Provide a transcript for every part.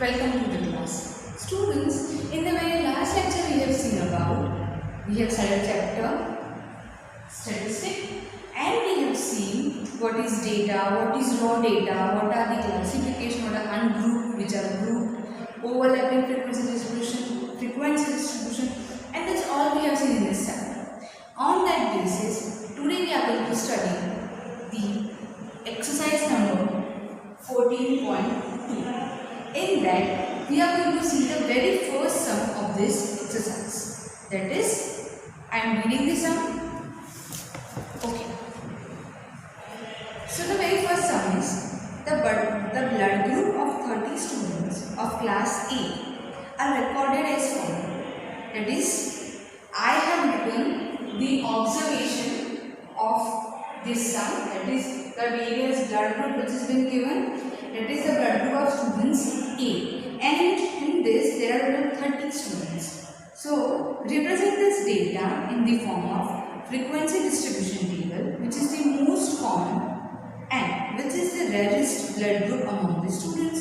Welcome to the class. Students, in the very last lecture we have studied chapter statistic, and we have seen what is data, what is raw data, what are the classification, what are ungrouped, which are grouped, overlapping frequency distribution, and that's all we have seen in this chapter. On that basis, today we are going to study the exercise number 14.2. In that, we are going to see the very first sum of this exercise. That is, I am reading the sum. Okay. So the very first sum is the blood group of 30 students of class A are recorded as follows. That is, I have written the observation of this sum. That is the various blood group which has been given. That is the blood group of students A, and in this there are 30 students. So represent this data in the form of frequency distribution table, which is the most common and which is the rarest blood group among the students.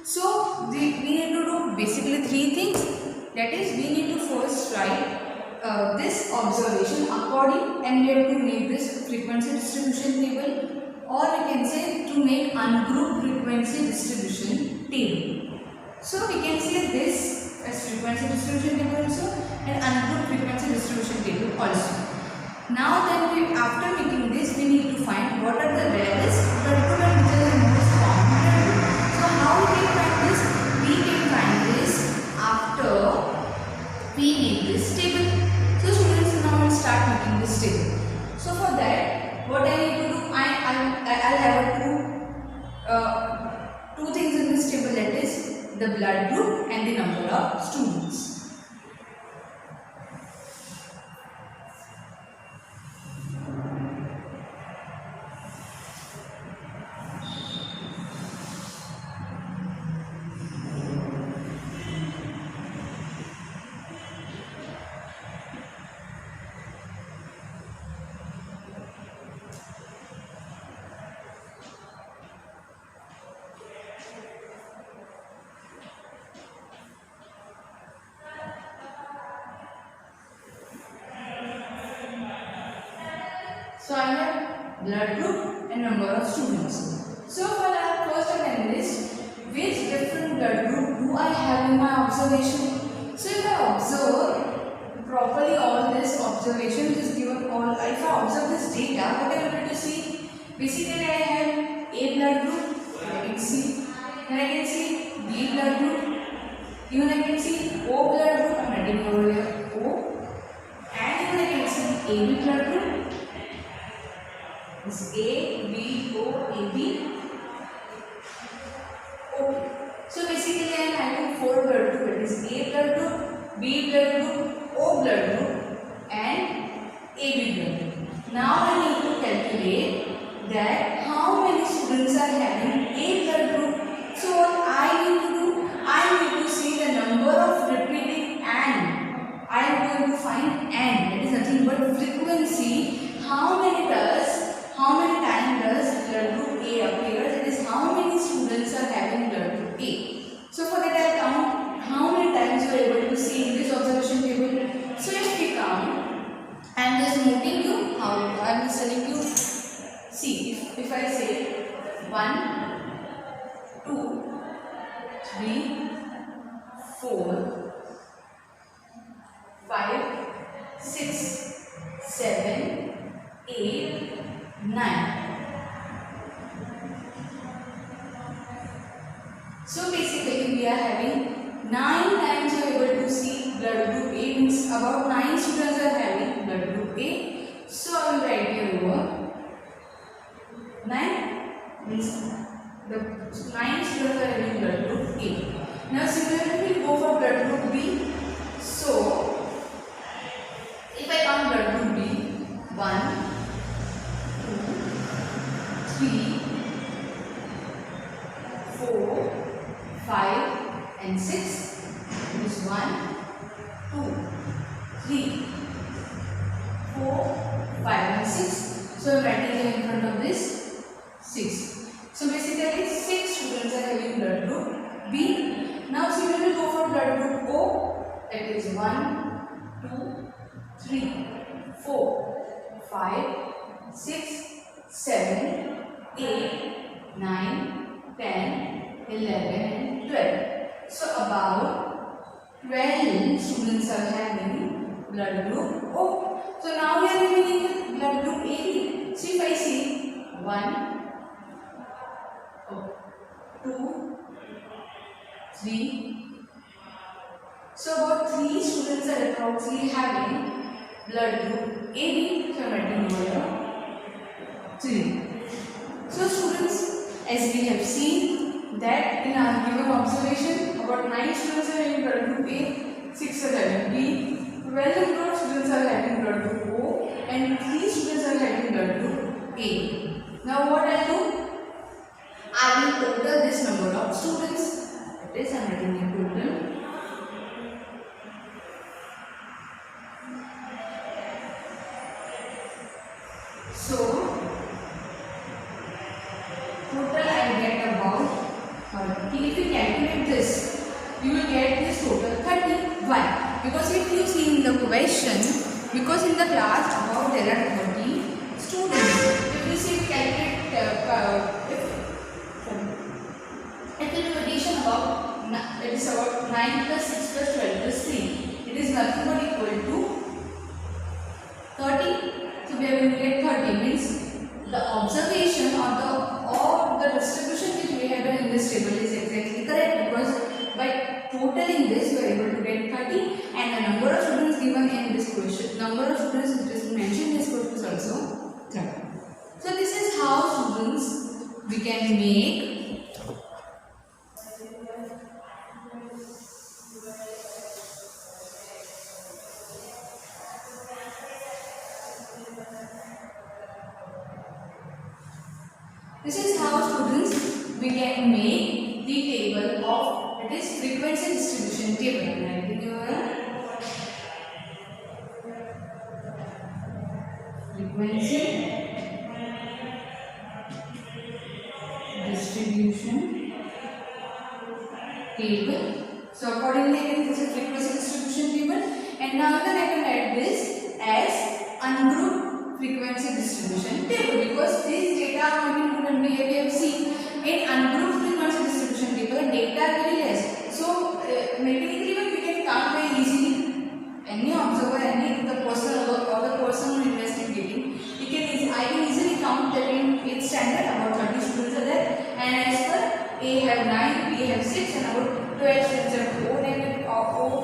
So we need to do basically three things. That is, we need to first write this observation according, and we have to make this frequency distribution table, or we can say to make ungrouped frequency distribution table. So we can say this as frequency distribution table also, and ungrouped frequency distribution table also. Now then, after making this, we need to find what are the rarest blood group and which are the most common blood group. So how we can find this? We can find this after we make this table. So students, now will start making this table. So for that, what I need to do, I'll have two things in this table, that is the blood group and the number of students. So I have blood group and number of students. So for that, first analyst, which different blood group do I have in my observation? So if I observe properly all this observation is given all, if I observe this data, what I am able to see? Basically I have A blood group, I can see, then I can see B blood group, even I can see O blood group, I am writing over here O, and even I can see AB blood group. This A, B, O, A, B. Okay. So basically I am having 4 blood group. It is A blood group, B blood group, O blood group, and AB blood group. Now I need to calculate that how many students are having A blood group. So what I need to do, I need to see the number of repeating AND. I am going to find AND. That is nothing but frequency. How many times does blood group A appear? That is, how many students are having blood group A. So for that I count how many times you are able to see in this observation table. So if we count, I am just noting you how I am just telling you. See, if I say 1, 2, 3, 4, 5, 6, 7, 8, 9. So basically we are having 9 times you are able to see blood group A, means about 9 students are having blood group A. So I will write here over 9 means the 9 students are having blood group A. Now similarly we go for blood group B. So if I count blood group B, 1, 3, 4, 5 and 6. It is 1, 2, 3, 4, 5 and 6. So I am writing here in front of this 6. So basically 6 students are having blood group B. Now similarly go for blood group O. That is 1, 2, 3, 4, 5, 6, 7, 8, 9, 10, 11 and 12. So about 12 students are having blood group O. So now we are remaining with blood group AB. So if I see 1, 2, 3. So about 3 students are approximately having blood group AB. So I am writing over 3. So students, as we have seen that in our given observation, about 9 students are having blood group A, 6 are having B, 12 number of students are having blood group O, and 3 students are having blood group A. Now what I do? I will total this number of students. That is, I am writing the total. So total I get about 30. If you calculate this, you will get this total 30. Why? Because if you see in the question, because in the class about there are 30 students. If you see calculate if the addition about it is about 9 plus 6 plus 12 plus 3, it is nothing but equal to 30. So we are going to get 30 means the observation or the distribution which we have done in this table is exactly correct, because by totaling this we are able to get 30, and the number of students given in this question, number of students which is mentioned in this question is also 30. So this is how students we can make the table of, it is frequency distribution table. Frequency distribution table. So accordingly I can this is frequency distribution table, and now then I can write this as ungrouped frequency distribution table, because these data are not included. We have seen in ungrouped frequency distribution table data are very less. So mechanically we can count very easily. Any observer, any the person or the person who investigating, I can easily count that in 8th standard about 30 students are there, and as per A have 9, B have 6, and about 12 students have O negative, O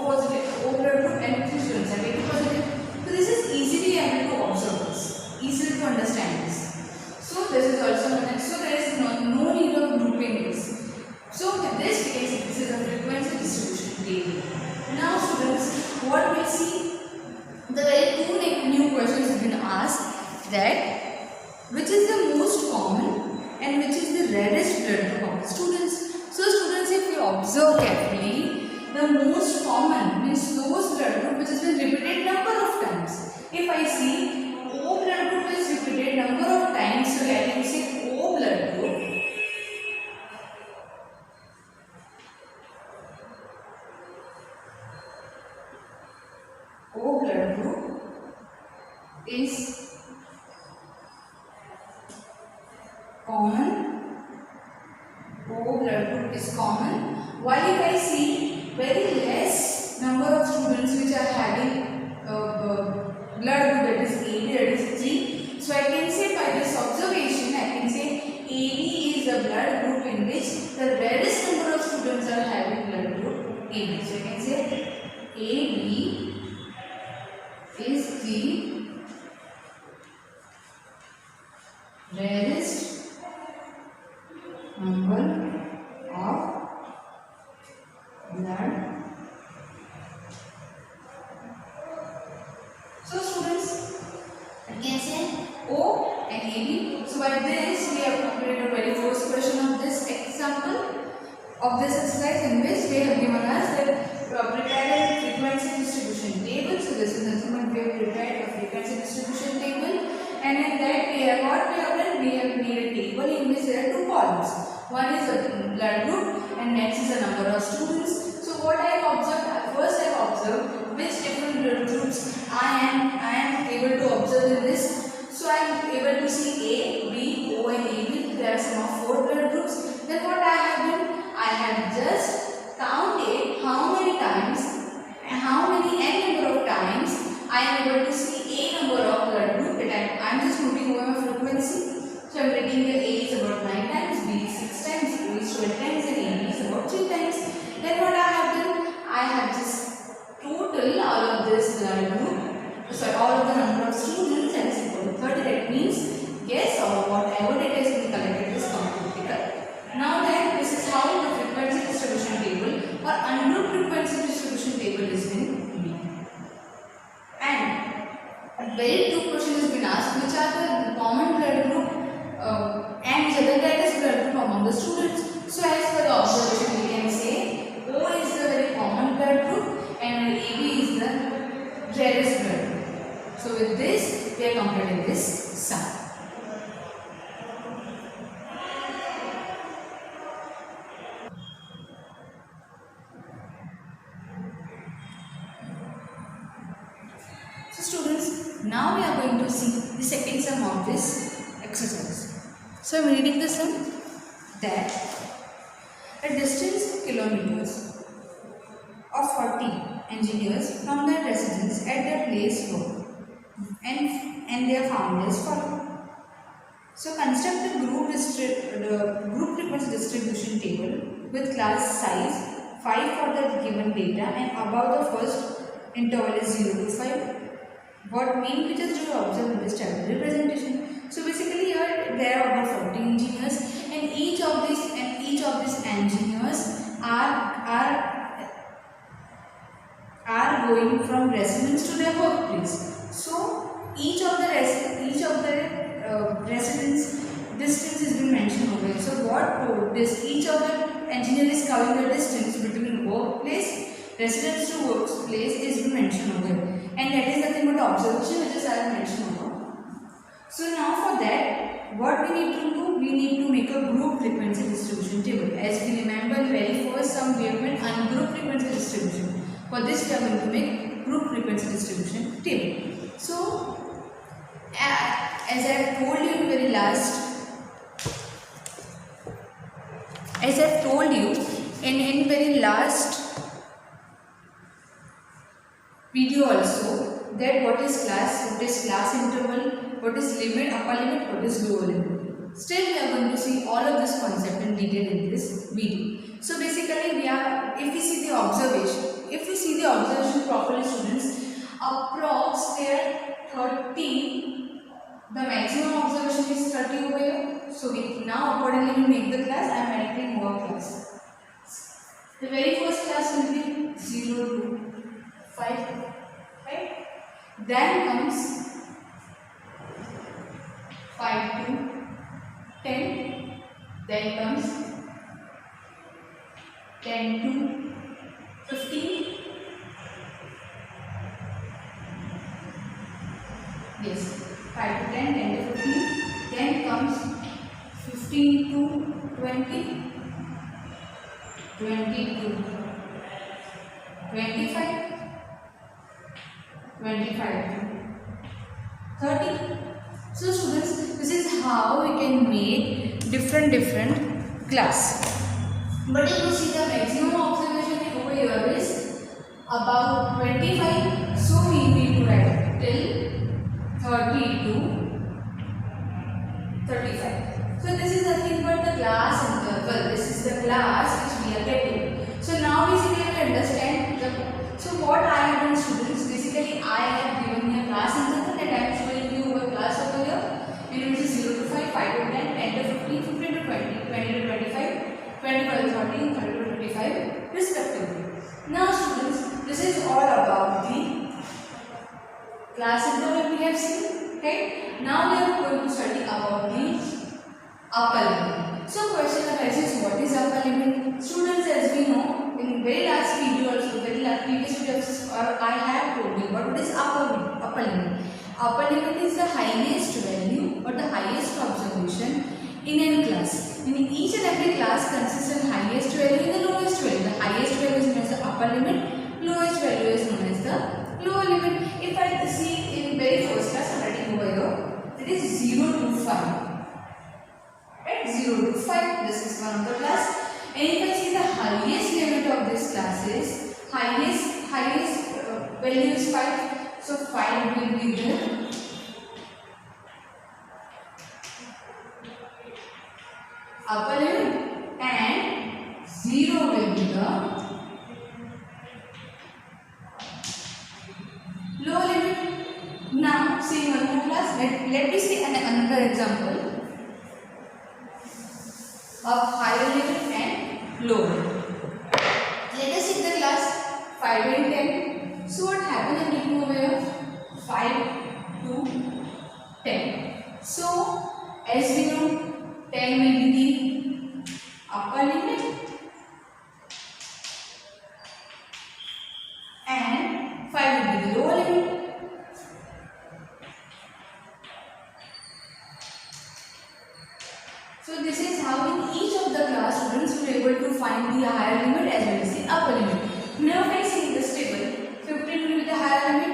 positive, O blood group, and 3 students have 80 positive. So this is easily able to observe this, easily to understand this. So this is also so there is no need of grouping this. So in this case, this is a frequency distribution table. Now students, what we see, the very two new questions have been asked, that which is the most common and which is the rarest blood group of the students. So students, if you observe carefully, the most common means those blood group which has been repeated number of times. If I see O blood group is repeated number of times, so I can say O blood group is common. O blood group is common. While if I see very less number of students which are having blood group, that is AB, that is 3. So I can say by this observation, I can say AB is the blood group in which the rarest number of students are having blood group AB. So I can say AB is the rarest number of blood. So students, I can say O and AB. So by this we have completed the very first question of this example of this exercise, in which they have given us that prepare a frequency distribution table. So this is nothing but we have prepared a frequency distribution table, and in that we have what we have done, we have made a table in which there are two columns. One is the blood group and next is the number of students. So what I have observed, first I have observed which different blood groups I am able to observe in this. So I am able to see A, B, O and AB. There are some of 4 blood groups. Then what I have done, I have just counted how many times and how many n number of times I am able to see A number of blood group. I am just noting over my frequency. So I am taking the A is about 9 times, B is 6 times, O is 12 times and AB is about 3 times. Then what I have done, I have just total all of this blood group, sorry, all of the number of students and is equal to 30. That means yes, or whatever data has been collected is completed. Now then, this is how the frequency distribution table or ungrouped frequency distribution table is been made. And very two questions has been asked, which are the common blood group and which are the greatest blood group among the students. So as per the observation, we can say O is the very common blood group and AB is the rarest blood group. So with this, we are completing this sum. So students, now we are going to see the second sum of this exercise. So I am reading the sum that a distance kilometers of 40 engineers from their residence at their place work and they are found as follow. So construct the group frequency distribution table with class size 5 for the given data and above the first interval is 0 to 5. What main features do you observe in this table representation? So basically here there are about 40 engineers and each of these engineers are going from residence to their workplace. So each of the residence distance has been mentioned over here. So what this each of the engineer is covering the distance between workplace, residence to workplace is been mentioned over here, and that is nothing but observation which is I have mentioned over. So now for that, what we need to do, we need to make a group frequency distribution table. As we remember in very first sum we have made ungroup frequency distribution. For this we are going to make group frequency distribution table. So as I have told you in very last, video also, that what is class interval, what is limit, upper limit, what is lower limit. Still we are going to see all of this concept in detail in this video. So basically if we see the observation properly students, approx there 30, the maximum observation is 30 over here. So we now accordingly we make the class. I am writing more class. The very first class will be 0 to 5, right? Then comes 5 to 10, then comes 10 to 15, yes, 5 to 10, 10 to 15, then comes 15 to 20, 20 to 25, 25 to 30. So students, this is how we can make different class. But if you see the maximum observation over here is about 25, so we need to write till 30 to 35. So this is nothing but the class interval. This is the class which we are getting. So now basically we understand so what I have done students, basically I have given you a class interval and I am showing you a class over here in which is 0 to 5, 5 to 10, 10 to 15, 15 to 20, 20 to 25, 25 to 30, 30 to 25 respectively. Now students, this is all about the class interval we have seen, right? Now we are going to study about the upper limit. So question arises, what is upper limit? Students, as we know, in very last video also, very last previous videos, I have told you what is upper limit. Upper limit is the highest value or the highest observation in any class. In each and every class limit, lowest value is known as the lower limit. If I see in very first class, I'm writing over here, it is 0 to 5. Right? 0 to 5, this is one of the class. And if I see the highest limit of this class is, highest value is 5. So 5 will be the upper limit and 0 will be the lower limit. Now see one more class. Let me see another example of higher limit and lower limit. Let us see the class 5 and 10. So what happens when we move here? 5 to 10. So as we know, 10 will be the upper limit and 5 will be the lower limit. So this is how in each of the class students will be able to find the higher limit as well as the upper limit. Now if I see this table, 15 will be the higher limit,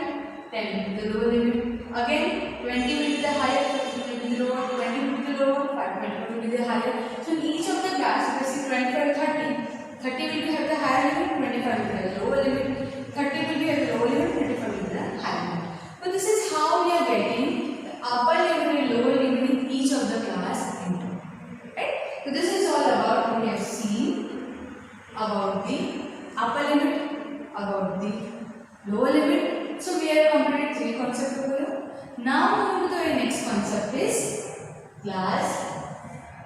10 will be the lower limit. Again 20 will be the higher, 15 will be the lower, 20 will be the lower, 5 will be the higher. So in each of the class, if I see 25, 30 will have the higher limit, 25 will have the lower limit, 30 will be have the lower limit, 25 will be the higher limit. So this is how we are getting the upper limit and lower limit in each of the class into. Right? So this is all about we have seen about the upper limit, about the lower limit. So we have completed 3 concepts over here. Now moving to the next concept is class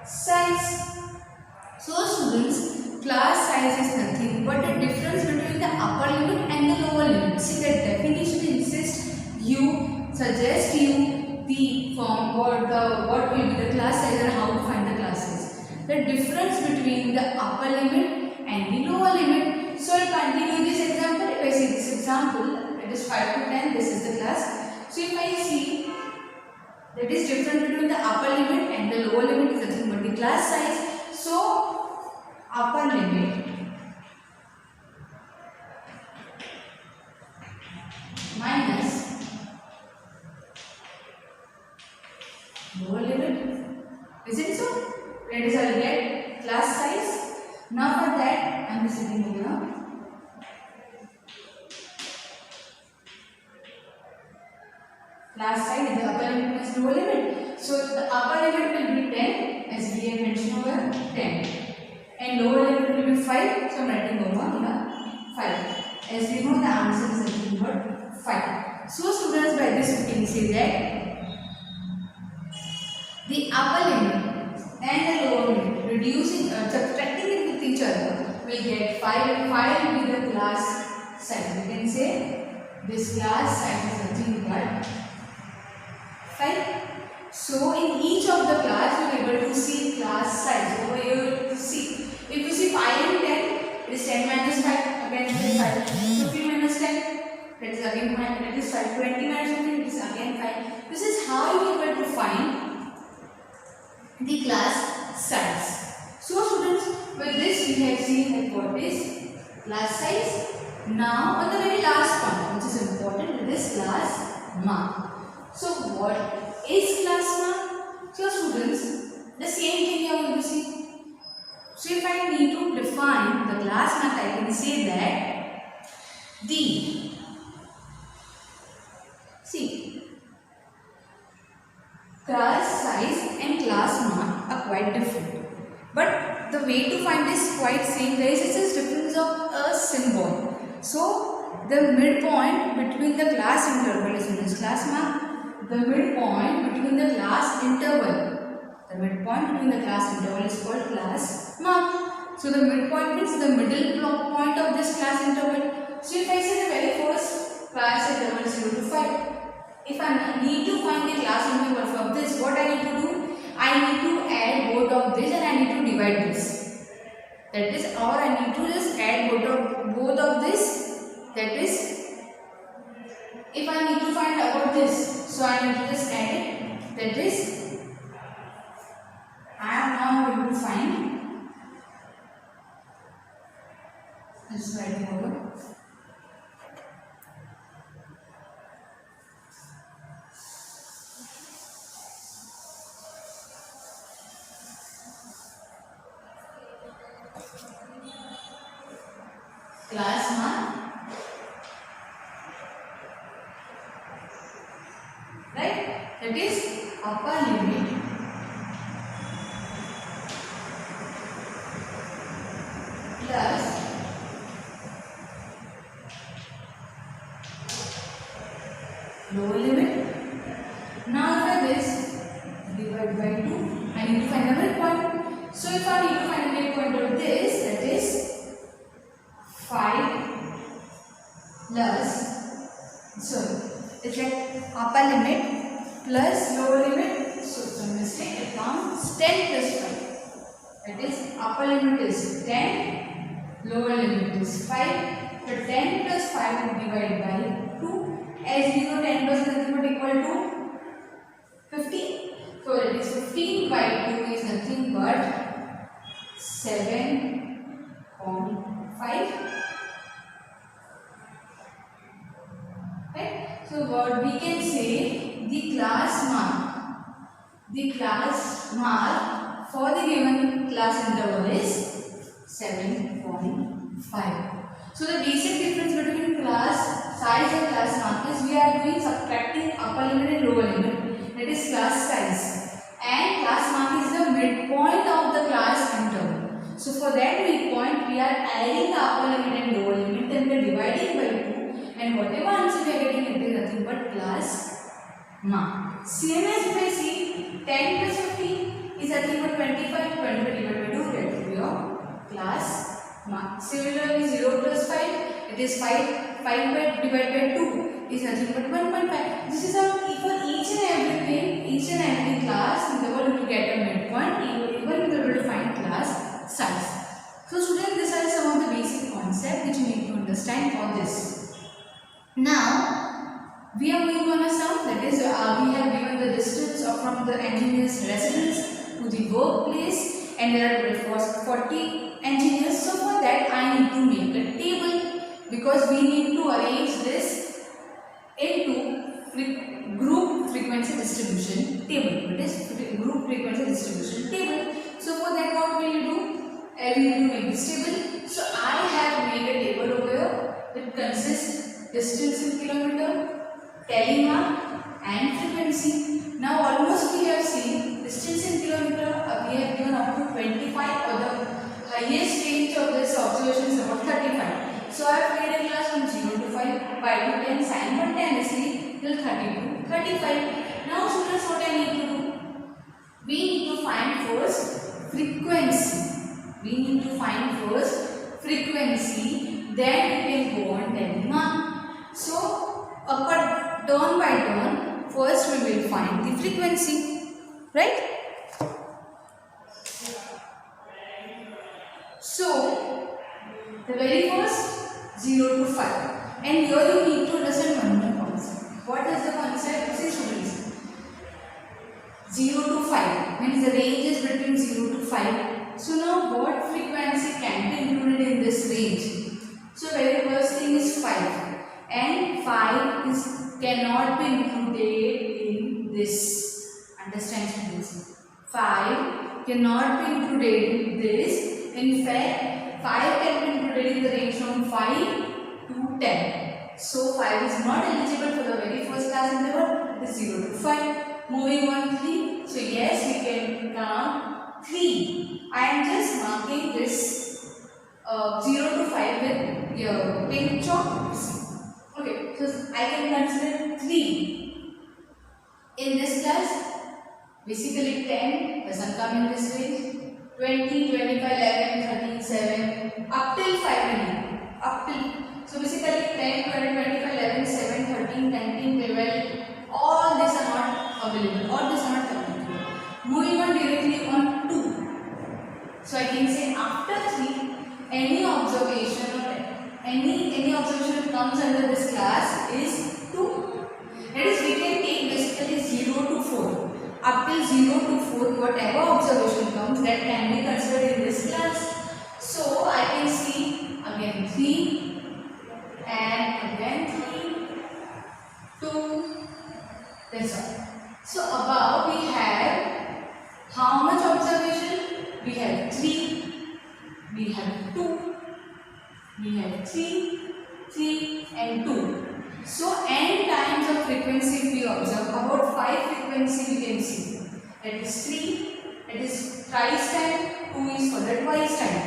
size. So students, class size is nothing but the difference between the upper limit and the lower limit. See, the definition insists you suggest you the form or what will be the class size and how to find the class size. The difference between the upper limit and the lower limit. So I'll continue this example. If I see this example, it is 5 to 10. This is the class. So if I see that is different between the upper limit and the lower limit is nothing but the class size. So upper limit minus lower limit. Is it so? That is I will get class size. Now for that I am sitting here. Class size is the upper limit minus lower limit. So the upper limit will be 10 as we have mentioned over 10. And lower limit will be 5. So I am writing over here 5. As we know the answer is nothing but 5. So students, by this we can say that the upper limit and the lower limit reducing subtracting it with each other will get 5 and 5 will be the class size. We can say this class size is nothing but 5. So in each of the class you are able to see class size. Over here you see. If you see 5 and 10, it is 10 minus 5, again it is 5. 15 minus 10, that is again 5, that is 5. 20 minus 15, it is again 5. This is how you are able to find the class size. So students, with this we have seen that what is class size. Now on the very last point which is important, it is class mark. So what is class mark? So students, the same thing you are going to see. So if I need to define the class mark, I can say that the class size and class mark are quite different. But the way to find this quite same. There is just a difference of a symbol. So the midpoint between the class interval is known as class mark. The midpoint between the class interval. The midpoint between the class interval is called class mark. So the midpoint means the middle point of this class interval. So if I say the very first class interval is 0 to 5. If I need to find the class interval from this, what I need to do? I need to add both of this and I need to divide this. That is, or I need to just add both of this. That is, if I need to find about this, so I need to just add it. That is, I am now going to find this writing over. class mark, right? That is upper limit plus lower limit. Now for this, divide by 2. I need to find the midpoint. So if I need to find the midpoint of this, that is 5 plus, so it's like upper limit plus lower limit. So it's a mistake. It comes 10 plus 5. That is upper limit is 10, lower limit is 5. So 10 plus 5 will divide by 2. As we know, 10 plus nothing but equal to 15. So it is 15 by 2 is nothing but 7.5. Right? So what we can say, the class mark for the given class interval is 7.5. So the basic difference between class size and class mark is we are doing subtracting upper limit and lower limit. That is class size, and class mark is the midpoint of the class interval. So for that midpoint we are adding the upper limit and lower limit, then we are dividing by 2, and whatever answer we are getting, it is nothing but class mark. Same as if I see 10 plus 15 is nothing but 25. 25 divided by 2 that will be your class mark. Similarly 0 plus 5, it is 5 divided by 2 is nothing but 1.5. This is how for each and every class interval to get a midpoint, even we are able to find class size. So students, these are some of the basic concepts which you need to understand for this. Now we are moving on a sum, that is we have given the distance from the engineer's residence to the workplace, and there are 40 engineers. So for that I need to make a table, because we need to arrange this into group frequency distribution table. It is group frequency distribution table. So for that what will you do? We need to make this table. So I have made a table over here that consists distance in kilometer, tally mark and frequency. Now almost we have seen distance in kilometer, we have given up to 25, or the highest range of this observation is about 35. So I have made a class from 0 to 5, 5 to 10 simultaneously till 30 to 35. Now students, what I need to do? We need to find first frequency. Then we can go on tally mark. So turn by turn, first we will find the frequency, right? So the very first 0 to 5, and here you need to understand one more concept. What is the concept? See students, 0 to 5 means the range is between 0 to 5. So now what frequency can be included in this range? So very first thing is 5, and 5 cannot be included in this. Understand students? 5 cannot be included in this. In fact, 5 can be included in the range from 5 to 10. So 5 is not eligible for the very first class interval. It is 0 to 5. Moving on 3. So yes, we can count 3. I am just marking this 0 to 5 with your pink chalk. Okay, so I can consider 3 in this class. Basically 10 doesn't come in this range. 20, 25, 11, 13, 7, up till 5 only. So basically 10, 20, 25, 11, 7, 13, 19, 12, all these are not available, all these are not available. Moving on directly on 2. So I can say after 3, any observation that comes under this class is 2. That is, we can take basically 0 to 4. Up till 0 to 4, whatever observation comes, that can be considered in this class. So I can see again 3 and again 3, 2. That's all. So above we have how much observation? We have 3, we have 2, we have 3, that is 3, that is thrice time, 2 is for the twice time.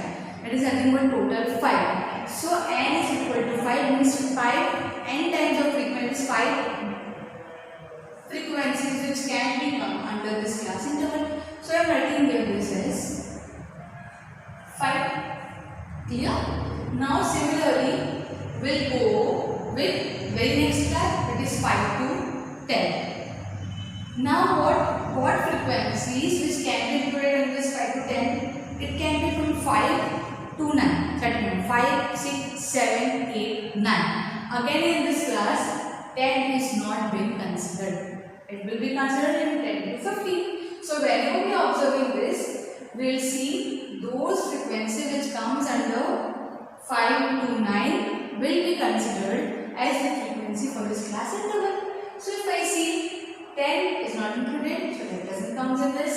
That is nothing but total 5. So n is equal to 5 means 5 n times of frequency is 5 frequencies which can be come under this class interval. So I am writing here this as 5. Clear? Now similarly we'll go with very next class, that is 5 to 10. Now what frequencies which can be included in this 5 to 10? It can be from 5 to 9. That means 5, 6, 7, 8, 9. Again in this class 10 is not being considered. It will be considered in 10 to 15. So whenever we are observing this, we will see those frequency which comes under 5 to 9 will be considered as the frequency for this class interval. So if I see 10 is not included, so that doesn't come in this.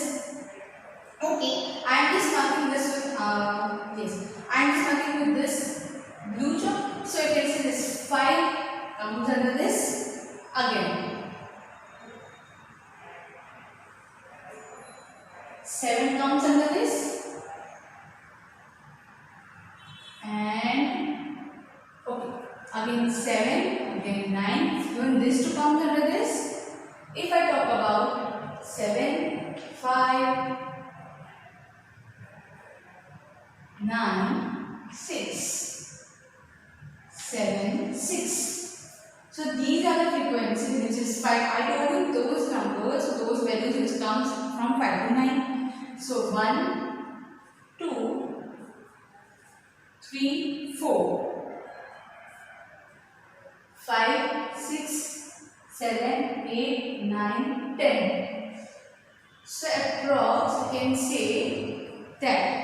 Okay, I am just marking this with yes, I am just marking with this blue chalk. So you can see this 5 comes under this again. 7 comes under this, and okay, again 7, again 9, even this 2 comes under this. If I talk about 7, 5, 9, 6, 7, 6. So these are the frequencies which is 5. I told you those numbers, those values which comes from 5 to 9. So 1, 2, 3, 4, 5, 6, 7, 8, 9, 10. So approx you can say that.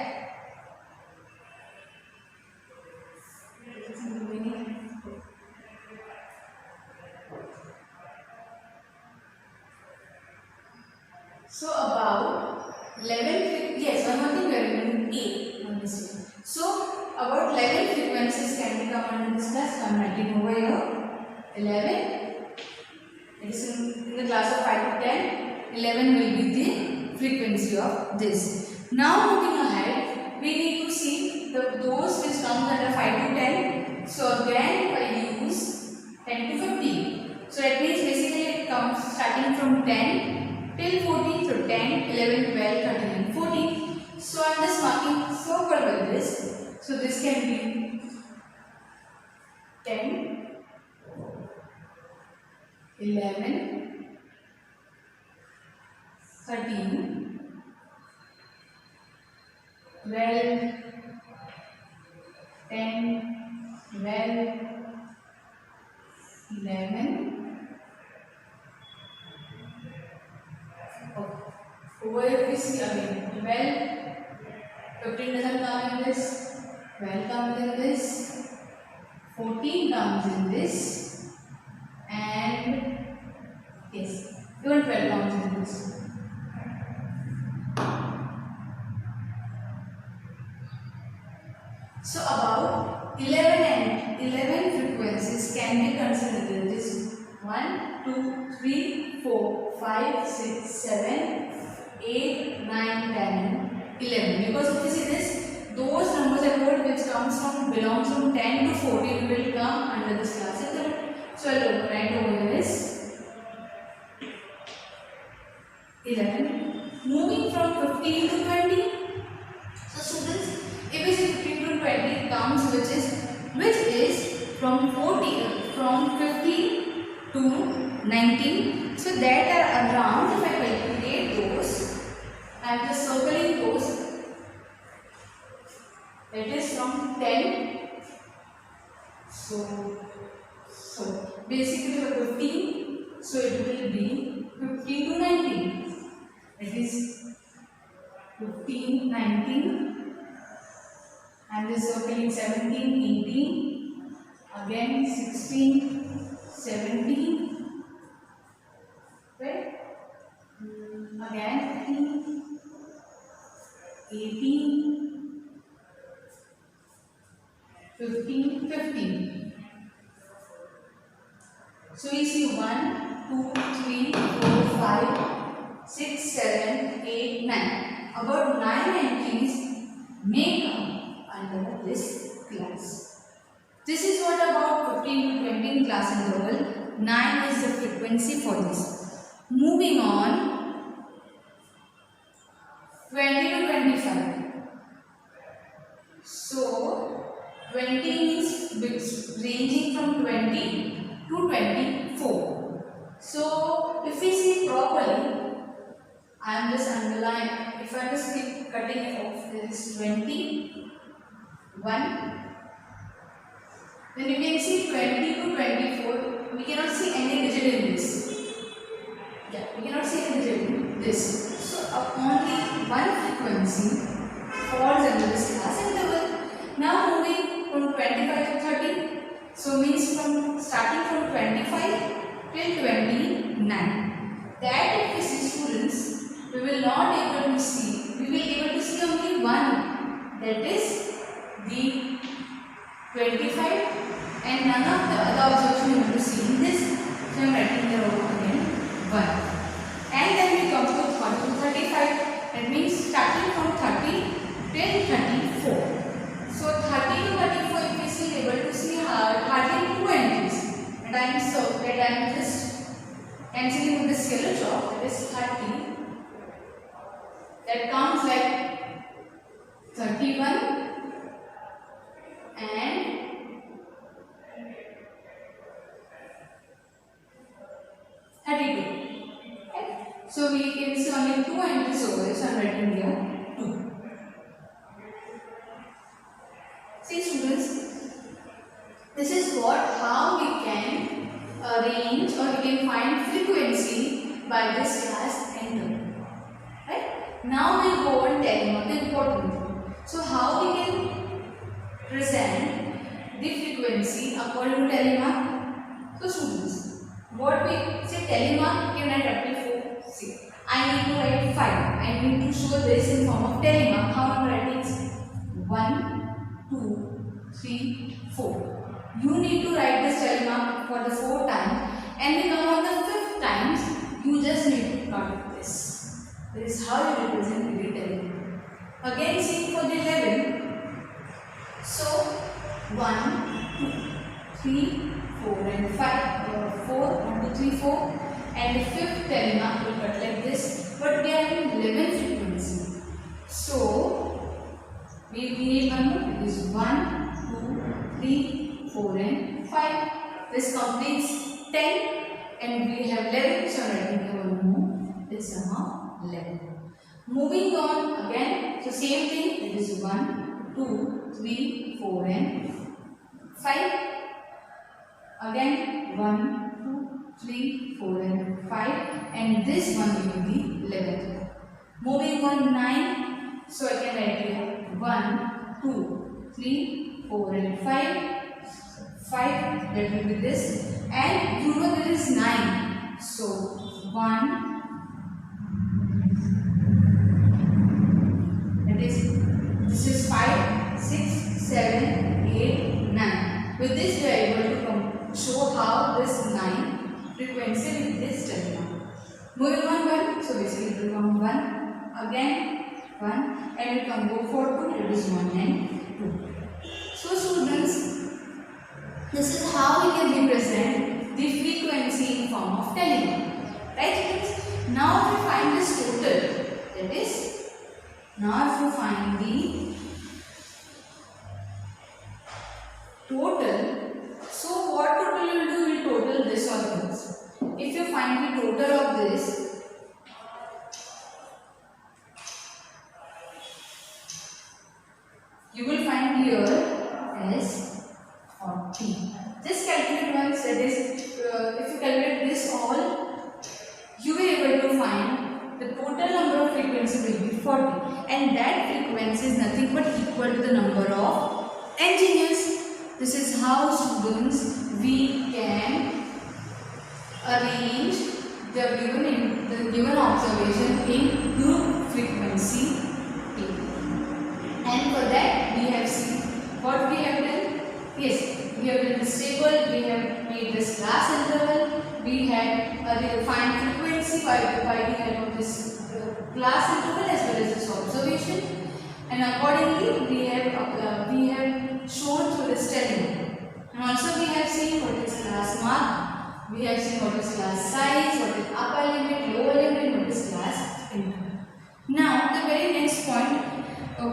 So about 11, yes, one more thing we are doing 8 on this one. So about 11 frequencies can be come under this class. So I am writing over here 11. It is in the class of 5 to 10. 11 will be the frequency of this. Now moving ahead, we need to see those which comes under 5 to 10. So again I use 10 to 15. So that means basically it comes starting from 10 till 14, so 10, 11, 12, 13 and 14. So I am just marking circle with this. So this can be 10, 11, 13, 12, 10, 12, 11. Over here we see again 12, 15 doesn't come in this, 12 comes in this, 14 comes in this, and yes, even 12 comes in this. So about 11 frequencies can be considered. This 1, 2, 3, 4, 5, 6, 7, 8, 9, 10, 11. Because if you see this, those numbers I told which belongs from 10 to 14 will come under this class interval. So I will write over here is 11. Moving from 15 to 20. So students, if we see 15 to 20 comes which is from 15 to 19. So that are around, if I calculate those, I am just circling those. That is from 10. So basically for 15, so it will be 15 to 19. That is 15, 19. I am just circling 17, 18. Again 16, 17. Right? Again 15, 18, 15, 15. So we see 1, 2, 3, 4, 5, 6, 7, 8, 9. About 9 entries may come under this class. This is what about 15 to 20 in class interval. 9 is the frequency for this. Moving on, 20 to 25. So 20 means ranging from 20 to 24. So if we see properly, I am just underline. If I just keep cutting it off, there is 20, 1. Then you can see 20 to 24. We cannot see any digit in this. Yeah, we cannot see any digit in this. So only one frequency falls under this class interval. Now moving from 25 to 30. So means from starting from 25 till 29. That if we see students, we will not able to see. We will able to see only one. That is the 25, and none of the other observation we will to see in this. So I am writing there again 1. And then we come to 35. That means starting from 30 till 34. So 30 to 34, if we see able to see hardly 2 entries. And I am just cancelling with this yellow chalk. That is 30. That comes like 31 and 32. Okay. So we can see only 2 entries over here. So I am writing here 2. See students, this is how we can arrange or we can find frequency by this class interval. Right? Now we go on telling the important thing. So how we can present the frequency according to telemark? So students, what we say telemark, we can write up to 4. See, I need to write 5. I need to show this in form of telemark. How I am writing? 1, 2, 3, 4. You need to write this telemark for the 4th time, and we come on the 5th times. You just need to write this. This is how you represent the telemark. Again, see for the 11. So 1, 2, 3, 4, and 5. 4, 1, 2, 3, 4, and the 5th telemark will cut like this. But we are in 11 frequency. So we need one more. It is 1, 2, 3, 4, and 5. This completes 10, and we have 11. So writing here one more. It's somehow 11. Moving on again. So same thing. It is 1, 2, 3, 4, and 5. Again 1, 2, 3, 4, and 5. And this one will be 11th. Moving on 9. So I can write here 1, 2, 3, 4, and 5. 5, that will be this. And you know there is 9. So 1, that is, this is 5, 6, 7, 8, 9. With this we are able to show how this 9 frequency with this telemark. Moving on 1. So basically it will come 1. Again 1. And we can go for 2. It is 1 and 2. So students, this is how we can represent the frequency in form of telemark. Right students? Now if we find this total, that is, now if you find the total, so what total you will do? You will total this or this. If you find the total of this, you will find here as 40. Just calculate once, that is, if you calculate this all, you will be able to find the total number of frequency will be 40, and that frequency is nothing but equal to the number of engineers. This is how students we can arrange the given observation in group frequency table. And for that we have seen what we have done. Yes, we have done this table, we have made this class interval, we have defined frequency. frequency by the help of this class interval as well as this observation, and accordingly we have shown through this telling. And also we have seen what is class mark, we have seen what is class size, what is upper limit, lower limit, what is class interval. Now the very next point,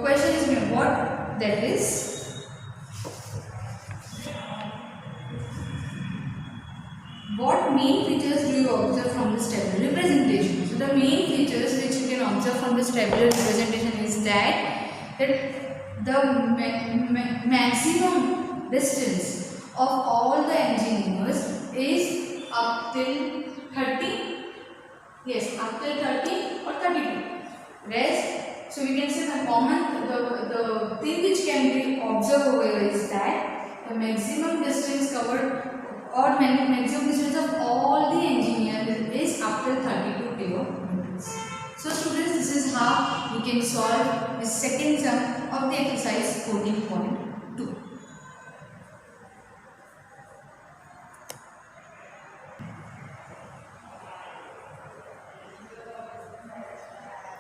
question is what that is. What main features do you observe from this tabular representation? So the main features which you can observe from this tabular representation is that the maximum distance of all the engineers is up till 30, yes, up till 30 or 32. Rest, so we can say the thing which can be observed over here is that the maximum distance covered or maximum distance of all the engineers is up to 32 kilometers. So students, this is how we can solve the second sum of the exercise 14.2.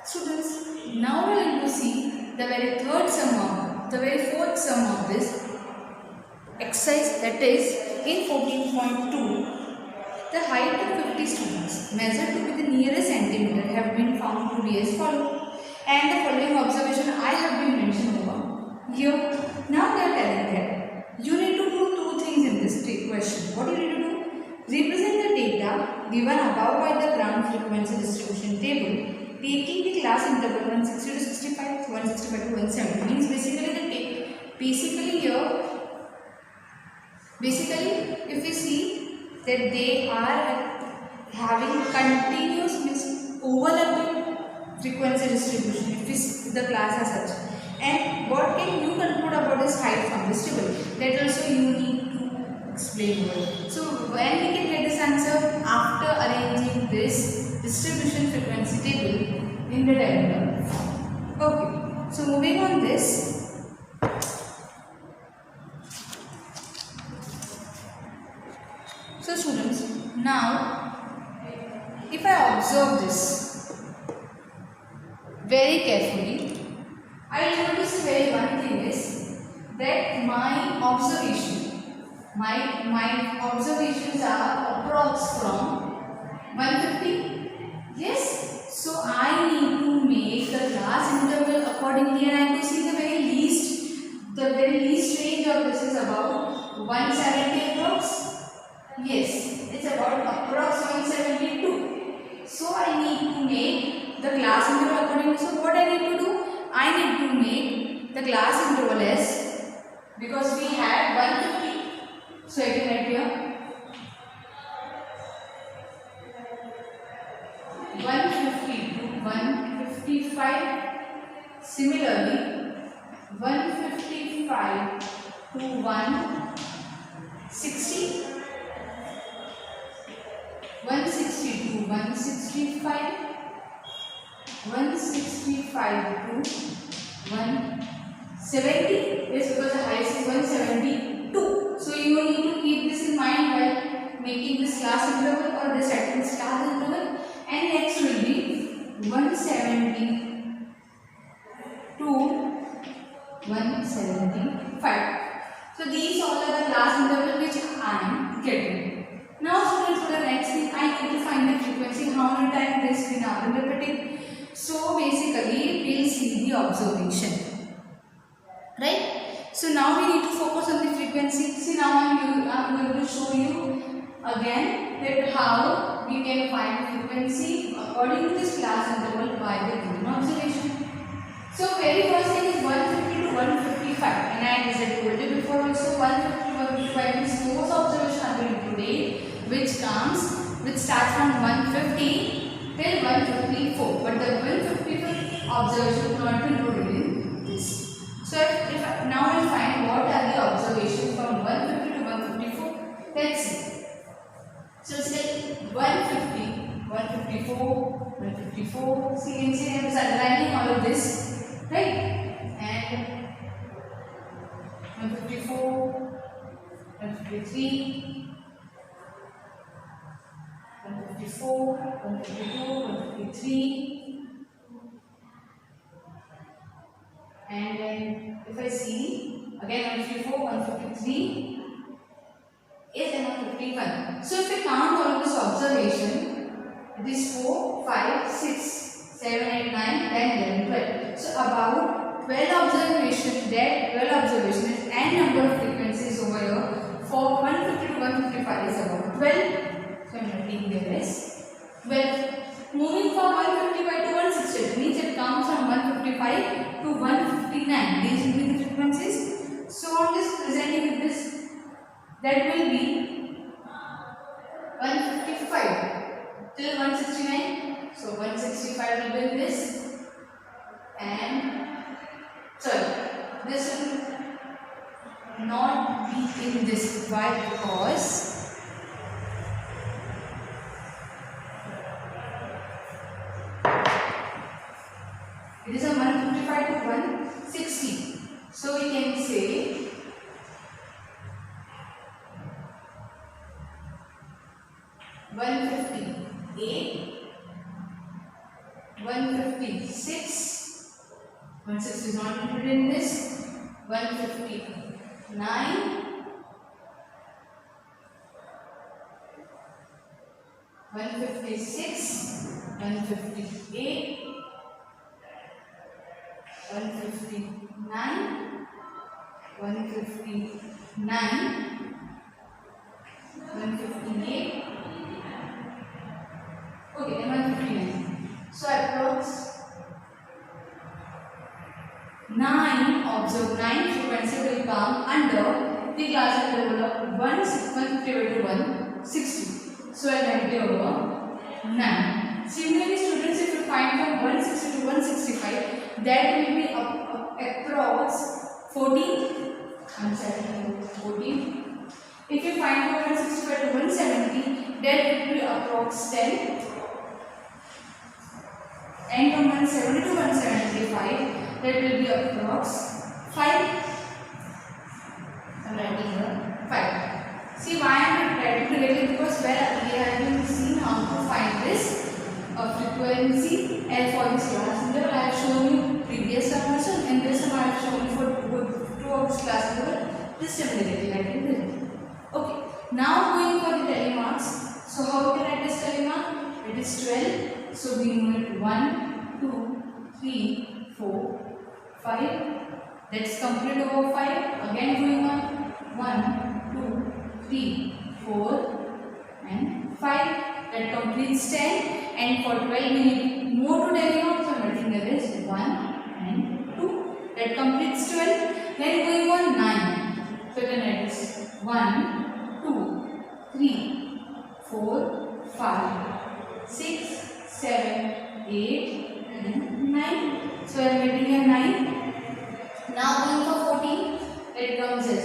Students, now we are going to see the very fourth sum of this exercise, that is in 14.2, the height of 50 students measured to be the nearest centimeter have been found to be as follows, and the following observation I have been mentioned over here. Now they are telling that you need to do two things in this question. What do you need to do? Represent the data given above by the ground frequency distribution table, taking the class interval 160 to 65, 165 to 170. Means basically if we see that they are having continuous, means overlapping frequency distribution if the class as such. And what can you conclude about this height from this table? That also you need to explain over. So when we can get this answer? After arranging this distribution frequency table in the diagram. Okay, so moving on this. So students, now if I observe this very carefully, I notice very one thing is that my observations are approx from 150. Yes, so I need to make the class interval accordingly, and I have to see the very least range of this is about 170 approx. Yes, it's about approx 172. So I need to make the class interval accordingly. So what I need to do? I need to make the class interval as, because we had 150. So I can write here 150 to 155. Similarly, 155 to 160. 160 to 165, 165 to 170. Yes, because the highest is 172. So you need to keep this in mind while making this class interval or this class interval. And next will be 170 to 175. So these all are the class interval which I am getting. Now students, for the next thing, I need to find the frequency. How many times this we now repeating? So basically, we'll see the observation, right? So now we need to focus on the frequency. See, now I'm going to show you again that how we can find frequency according to this class interval by the given observation. So very first thing is 150 to 155, and I as I told you before also 150 to 155 means those observations are going today which starts from 150 till 154, but the 155 observation will not be included in this. So now we'll find what are the observations from 150 to 154. Let's see. So it's like 150, 154, 154. See, you can see I'm underlining all of this, right? And 154, 153, 154, 152, 153. And then if I see again 154, 153 is and 151. So if we count all of this observation, it is 4, 5, 6, 7, 8, 9, 10, 11, 12. So about 12 observation, that 12 observation is n number of frequencies over here. For 150 to 155 is about 12. So I am writing there is 12. Moving from 155 to 160 means it comes from 155 to 159. These will be the frequencies. So on this presenting with this, that will be 155 till 169. So 165 will be in this, and sorry, this will not be in this. Why? Because it is a 155 to 160. So we can say 158, 156, 160 is not included in this, 159, 156, 158, 159, 158. Okay, and 159. So approx 9 frequency will come under the class interval of 150 to 160. So I write it over 9. Similarly, students, if you find from 160 to 165, that will be approx 14. I'm saying 14. If you find from 165 to 170, that will be approx 10. And from 170 to 175, that will be approx 5. I am writing here 5. See why I am writing directly, because where we have been seen how to find this frequency L for this class. In the I have shown you previous term also, and this time I have shown you for 2 of this class level. This time directly writing this. Okay. Now going for the telemarks. So how we can write this telemark? It is 12. So we know it 1, 2, 3, 4, 5. That's complete over 5. Again going on 1, 2, 3, 4, and 5. That completes 10. And for 12 we need more to telemark. So writing there is 1 and 2. That completes 12. Then going on 9. So then it is 1, 2, 3, 4, 5, 6, 7, 8, and 9. So I am getting a 9. Now going for 14, it comes as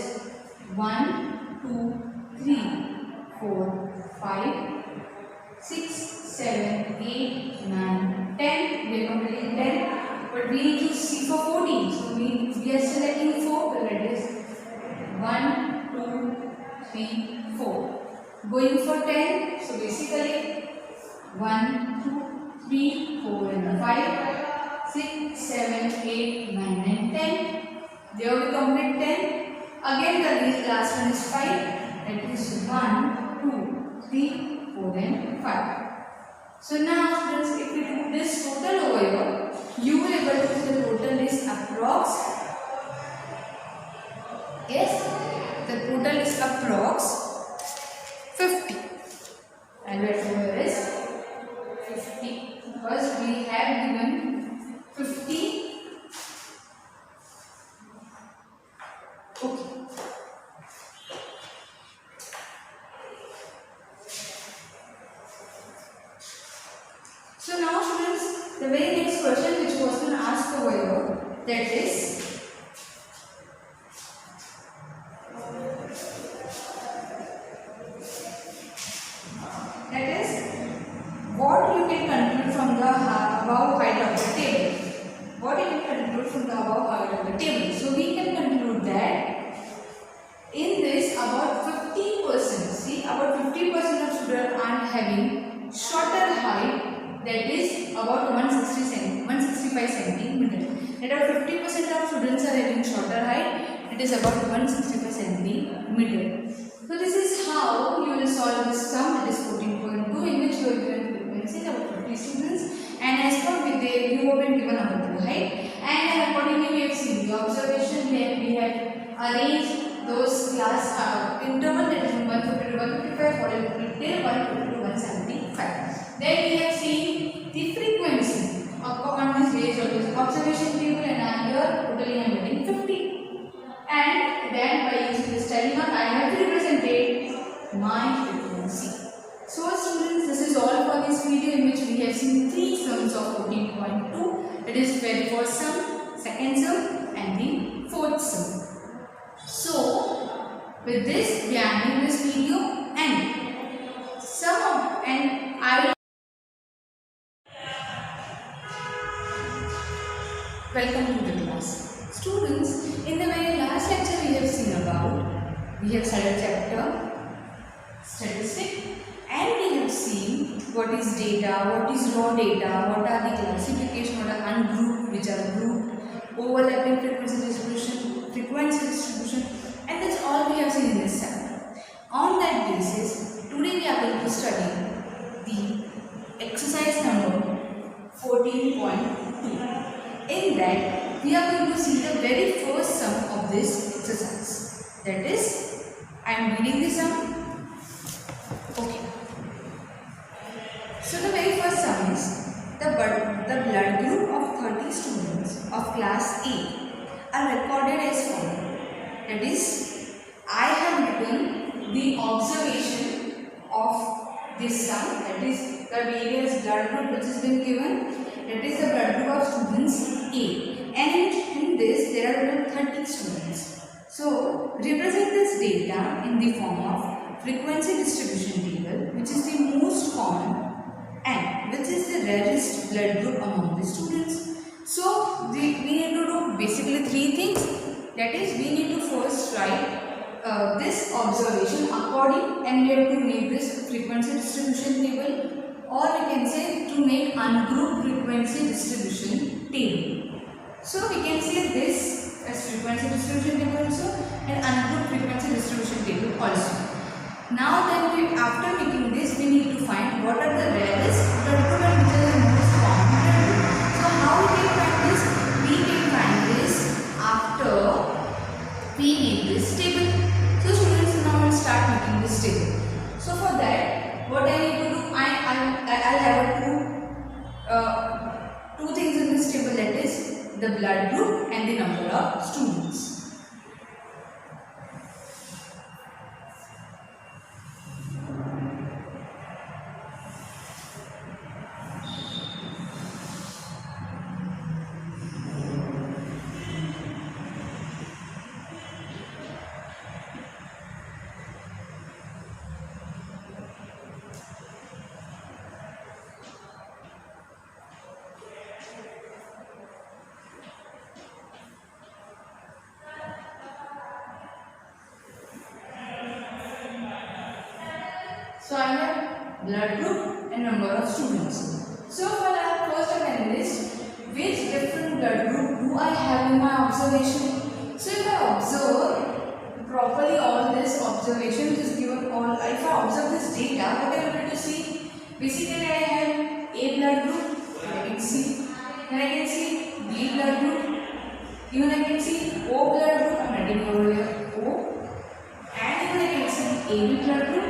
1, 2, 3, 4, 5, 6, 7, 8, 9, 10. We are completing 10. But we need to see for 14. So we are selecting 4. So that is 1, 2, 3, 4. Going for 10. So basically 1, 2, 3, 4 and 5, 6, 7, 8, 9 and 10. There we complete 10. Again the last one is 5. That is 1, 2, 3, 4 and 5. So now students, if we do this total over here, you will be able to see the total is approx. Yes, the total is approx 50. And where over is 50, because we have given 50. Okay. So now students, the very next question which was been asked over here, that is what you can conclude from the above height of the table. What you can conclude from the above height of the table. So we can conclude that in this about 50%, see about 50% of students are having shorter height 165 centimeter. That are 50% of students are having shorter height. It is about 165 centimeter. So this is how you will solve this sum, that is 14.2, in which you are given frequencies about 50 students, and as per with the you have been given about the height, and accordingly we have seen the observation. Then we have arranged those class interval, that is 150 to 155, followed till 150 to 175. Then we have seen the frequency on this base of this observation table, and I am here totally I am getting 50. And then by using this telemark, I have represented my frequency. So students, this is all for this video, in which we have seen 3 sums of 14.2. That is very first sum, second sum, and the fourth sum. So with this we are ending this video, and I will welcome to the class. Students, in the very last lecture we have seen about, we have started chapter statistics, and we have seen what is data, what is raw data, what are the classification, what are ungrouped, which are grouped, overlapping frequency distribution, and that's all we have seen in this chapter. On that basis, today we are going to study the exercise number 14.2. In that, we are going to see the very first sum of this exercise. That is, I am reading the sum. Okay. So the very first sum is the blood group of 30 students of class A are recorded as follows. That is, I have written the observation of this sum. That is the various blood group which has been given. That is the blood group of students A, and in this there are 30 students. So represent this data in the form of frequency distribution table, which is the most common and which is the rarest blood group among the students. So we need to do basically 3 things. That is, we need to first write this observation according, and we have to make this frequency distribution table, or we can say to make ungrouped frequency distribution table. So we can say this as frequency distribution table also, and ungrouped frequency distribution table also. Now then, after making this, we need to find what are the rarest blood group and which are the most common blood group. So how we can find this? We can find this after we make this table. So students, now we'll start making this table. So for that, what I need to do, I'll have two things in this table, that is the blood group and the number of students. So I have blood group and number of students. So for that, first I can list which different blood group do I have in my observation. So if I observe properly all this observation is given, all if I observe this data, what I am able to see, basically I have A blood group, I can see, then I can see B blood group, even I can see O blood group, I am writing over here O, and even I can see AB blood group.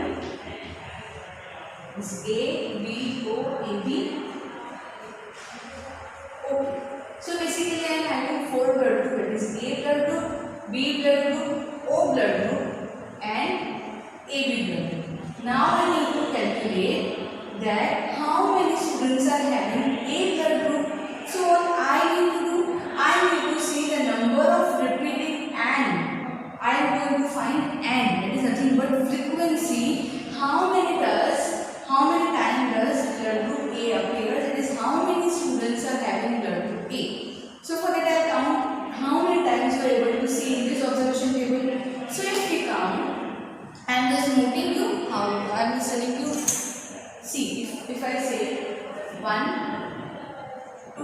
Is A, B, O, A, B. Okay. So basically I am having 4 blood group, that is A blood group, B blood group, O blood group, and AB blood group. Now I need to calculate that how many students are having A blood group. So what I need to do, I need to see the number of repeating AND. I am going to find AND, that is nothing but frequency. How many times does blood group A appear? That is, how many students are having blood group A. So for that I count how many times you are able to see in this observation table. So if we count, I am just noting you how I am just telling you. See, if I say 1, 2,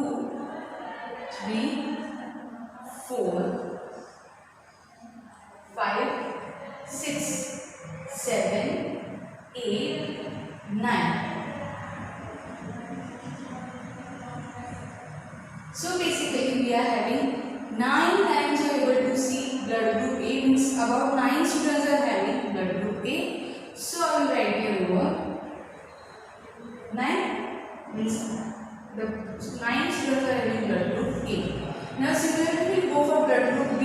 3, 4, 5, 6, 7, 8, 9. So basically we are having 9 times you are able to see blood group A, means about 9 students are having blood group A. So I will write here over 9 means the 9 students are having blood group A. Now similarly we go for blood group B.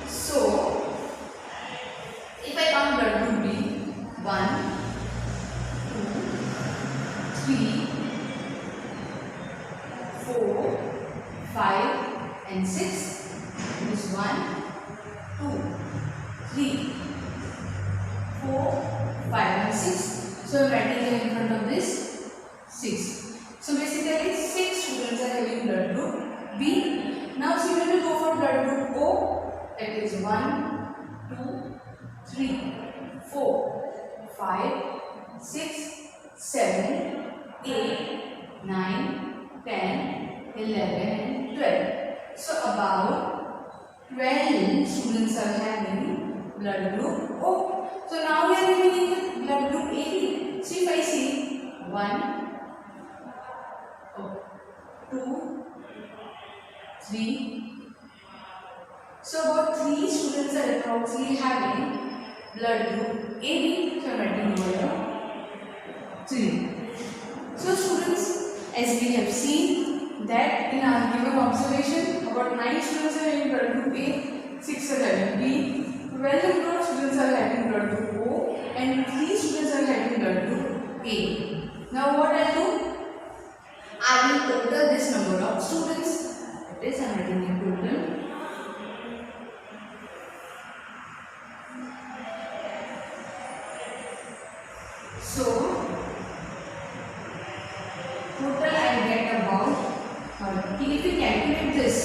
So if I count blood group B, 1, 2, 3, 4, 5 and 6. It is 1, 2, 3, 4, 5 and 6. So I am writing here in front of this 6. So basically 6 students are having blood group B. Now similarly go for blood group O. That is 1, 2, 3, 4, 5, 6, 7, 8, 9, 10, 11 and 12. So about 12 students are having blood group O. So now we are remaining with blood group AB. So if I see 1, 2, 3. So about 3 students are approximately having blood group AB. So I am writing over 3. So students, as we have seen that in our given observation about 9 students are having blood group A, 6 are having B, 12 number of students are having blood group O and 3 students are having blood group A. Now what I do? I will total this number of students. That is, I am writing in total. So total I get about 30. If you calculate this,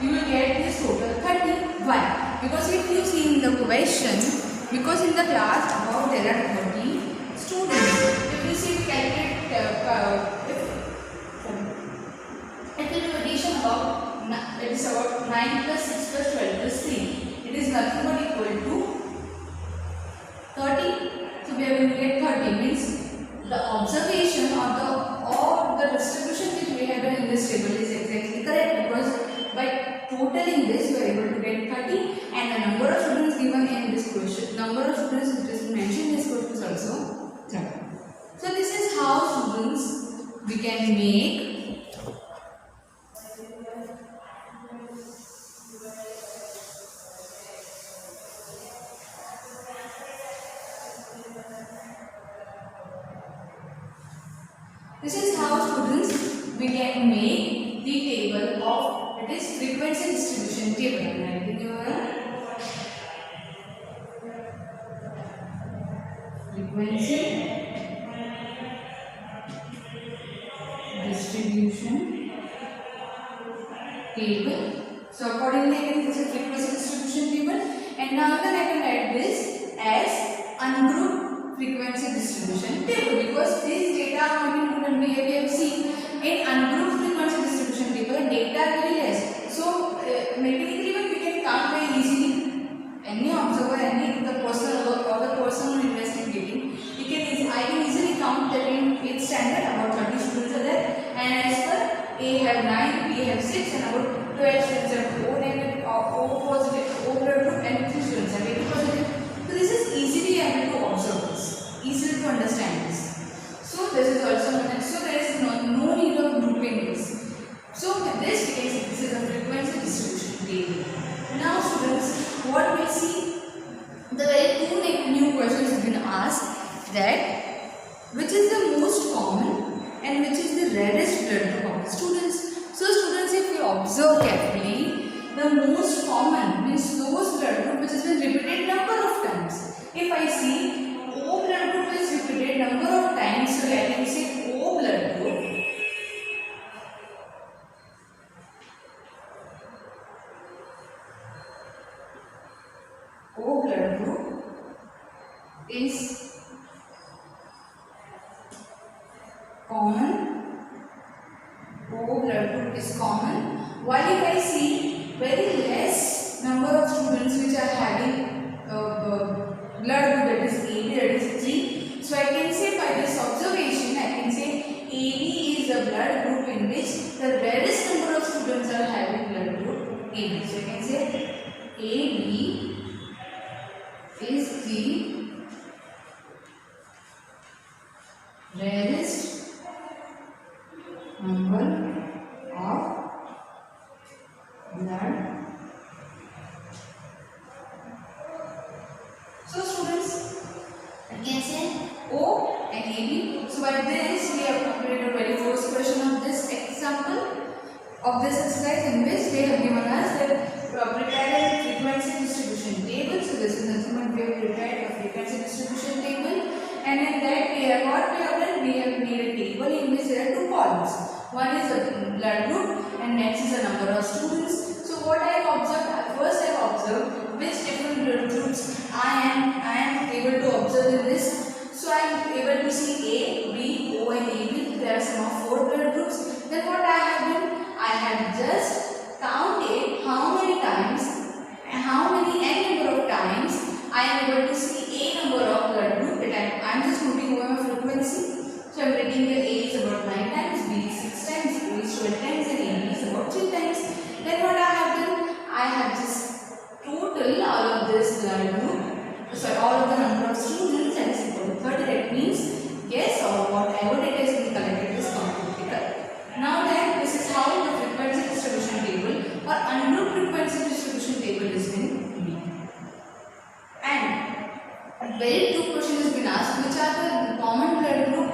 you will get this total 30. Why? Because if you see in the question, because in the class about there are 30 students. If you see calculate if you do addition about it is about 9 plus 6 plus 12 plus 3. It is nothing but equal to 30. So we are going to get 30 means the observation or the distribution which we have in this table is exactly correct, because by totaling this we are able to get 30 and the number of students given in this question, number of students which is mentioned in this question is also 30. So this is how students we can make the table of, it is frequency distribution table. I am writing here frequency distribution table. So accordingly I can this is frequency distribution table, and now then I can write this as ungrouped frequency distribution table, because these data are not included. We have seen in ungrouped frequency distribution table data are very less. So mechanically we can count very easily. Any observer, any the person or the person who investigating, I can easily count that in 8th standard about 30 students are there, and as per A have 9, B have 6, and about 12 students have O negative, O positive, O blood group, and 3 students have AB positive. So this is easily able to observe this, easily to understand this. So this is also known, so there is no need of grouping this. So with this we can see this is a frequency distribution table. Now students, what we see, the very two new questions have been asked, that which is the most common and which is the rarest blood group of the students. So students, if you observe carefully, the most common means those blood group which has been repeated number of times. If I see O blood group is repeated number of times, so I can say O blood group is common. O blood group is common. While if I see very less number of students which are having blood group, that is AB, that is 3. So I can say by this observation, I can say AB is the blood group in which the rarest number of students are having blood group AB. So I can say AB is the rarest number of blood. So students, I can say O and AB. So by this we have completed the very first question of this example of this exercise, in which they have given us the prepared frequency distribution table. So this is nothing but we have prepared a frequency distribution table, and in that we have what we have done, we have made a table in which there are two columns. One is the blood group and next is the number of students. So what I have observed, first I have observed which different blood groups I am able to observe in this. So I am able to see A, B, O and AB. There are some of 4 blood groups. Then what I have done, I have just counted how many times and how many n number of times I am able to see A number of blood group. I am just moving over my frequency. So I am getting the A is about 9 times, B is 6 times, O is 12 times and AB is about 3 times. Then what I have done, I have just total all of this blood group, sorry, all of the number of students and is equal to 30. That means yes, or whatever data is being collected is completely correct. Now then, this is how the frequency distribution table or ungrouped frequency distribution table is being made. And very two questions has been asked, which are the common blood group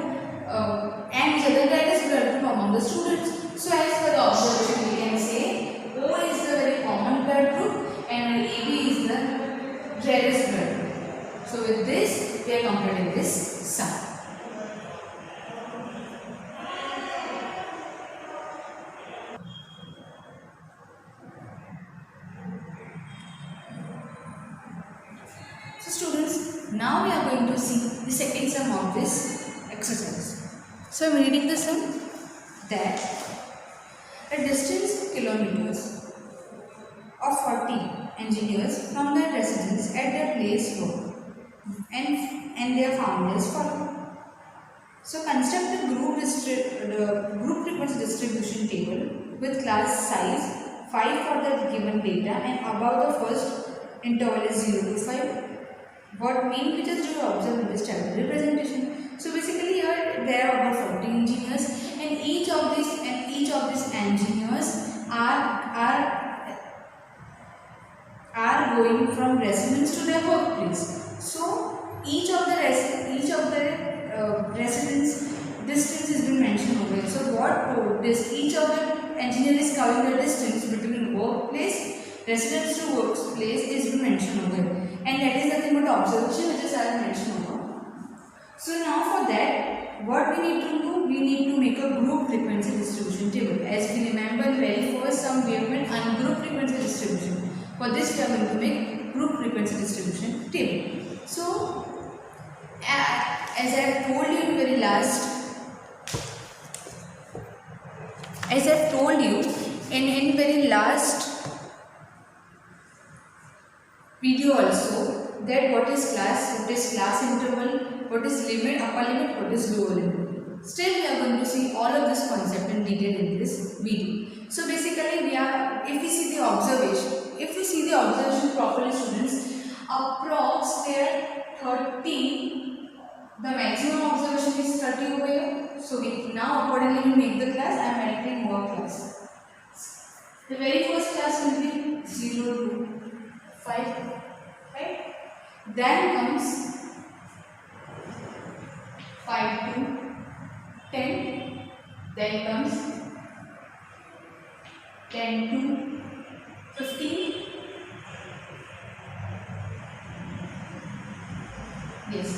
and which are the rarest blood group among the students. So as per the observation, we can say O is the very common blood group and AB is the rarest blood group. So with this, we are completing this sum. So students, now we are going to see the second sum of this exercise. So I am reading the sum that a distance kilometers of 40 engineers from their residence at their place work and their found as follow. So construct the group frequency distribution table with class size 5 for the given data and above the first interval is 0 to 5. What main features do you observe in this table representation? So basically here there are about 40 engineers and each of these engineers are going from residence to their workplace. So each of the residence distance has been mentioned over here. So what this each of the engineer is covering the distance between workplace, residence to workplace is been mentioned over here, and that is nothing but observation which is mentioned over. So now for that, what we need to do, we need to make a group frequency distribution table. As we remember, very first sum we have made ungroup frequency distribution. For this we are going to make group frequency distribution table. So as I have told you in very last, video also, that what is class interval, what is limit, upper limit, what is lower limit. Still we are going to see all of this concept in detail in this video. So basically if we see the observation properly students, approx there 30, the maximum observation is 30 over here. So we now accordingly we make the class. I am entering more class. The very first class will be 0 to 5, right? Then comes 5 to 10, then comes 10 to 15, yes,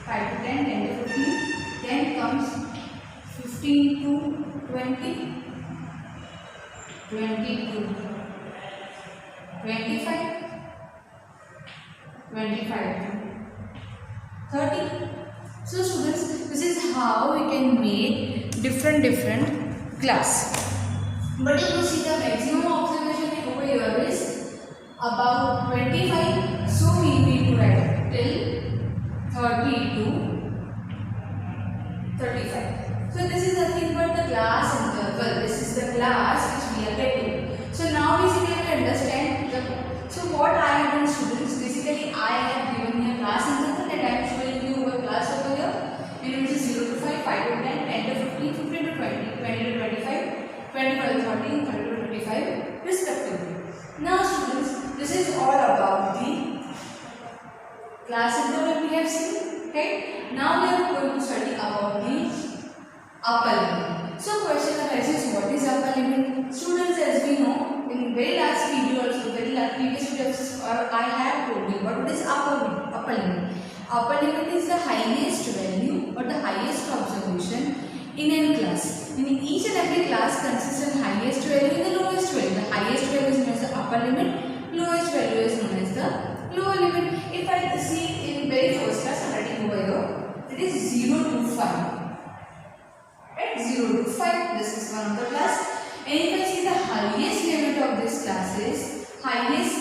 5 to 10, 10 to 15, then comes 15 to 20, 20 to 25, 25 to 30. So students, this is how we can make different class. But if you see the maximum observation over here is about 25, so we need to write till 30 to 35. So this is nothing but the class interval. This is the class which we are getting. So now basically we understand so what I have done, students. Basically I have given you a class interval and I am showing you a class over here. And which is 0 to 5, 5 to 10, 10 to 15, 15 to 20, 20 to 25, 25 to 30, 30 to 25 respectively. Now students, this is all about the class interval we have seen. Okay. Now we are going to study about the upper limit. So question arises, what is upper limit? Students, as we know, in very last video also, very last previous videos, I have told you what is upper limit. Upper limit is the highest value or the highest observation in any class. In each and every class consists of highest value and the lowest value. The highest value is known as the upper limit, lowest value is known as the lower limit. If I see in very first class, I am writing over here, it is 0 to 5. Right? 0 to 5, this is one of the class. And if I see the highest limit of this class is, highest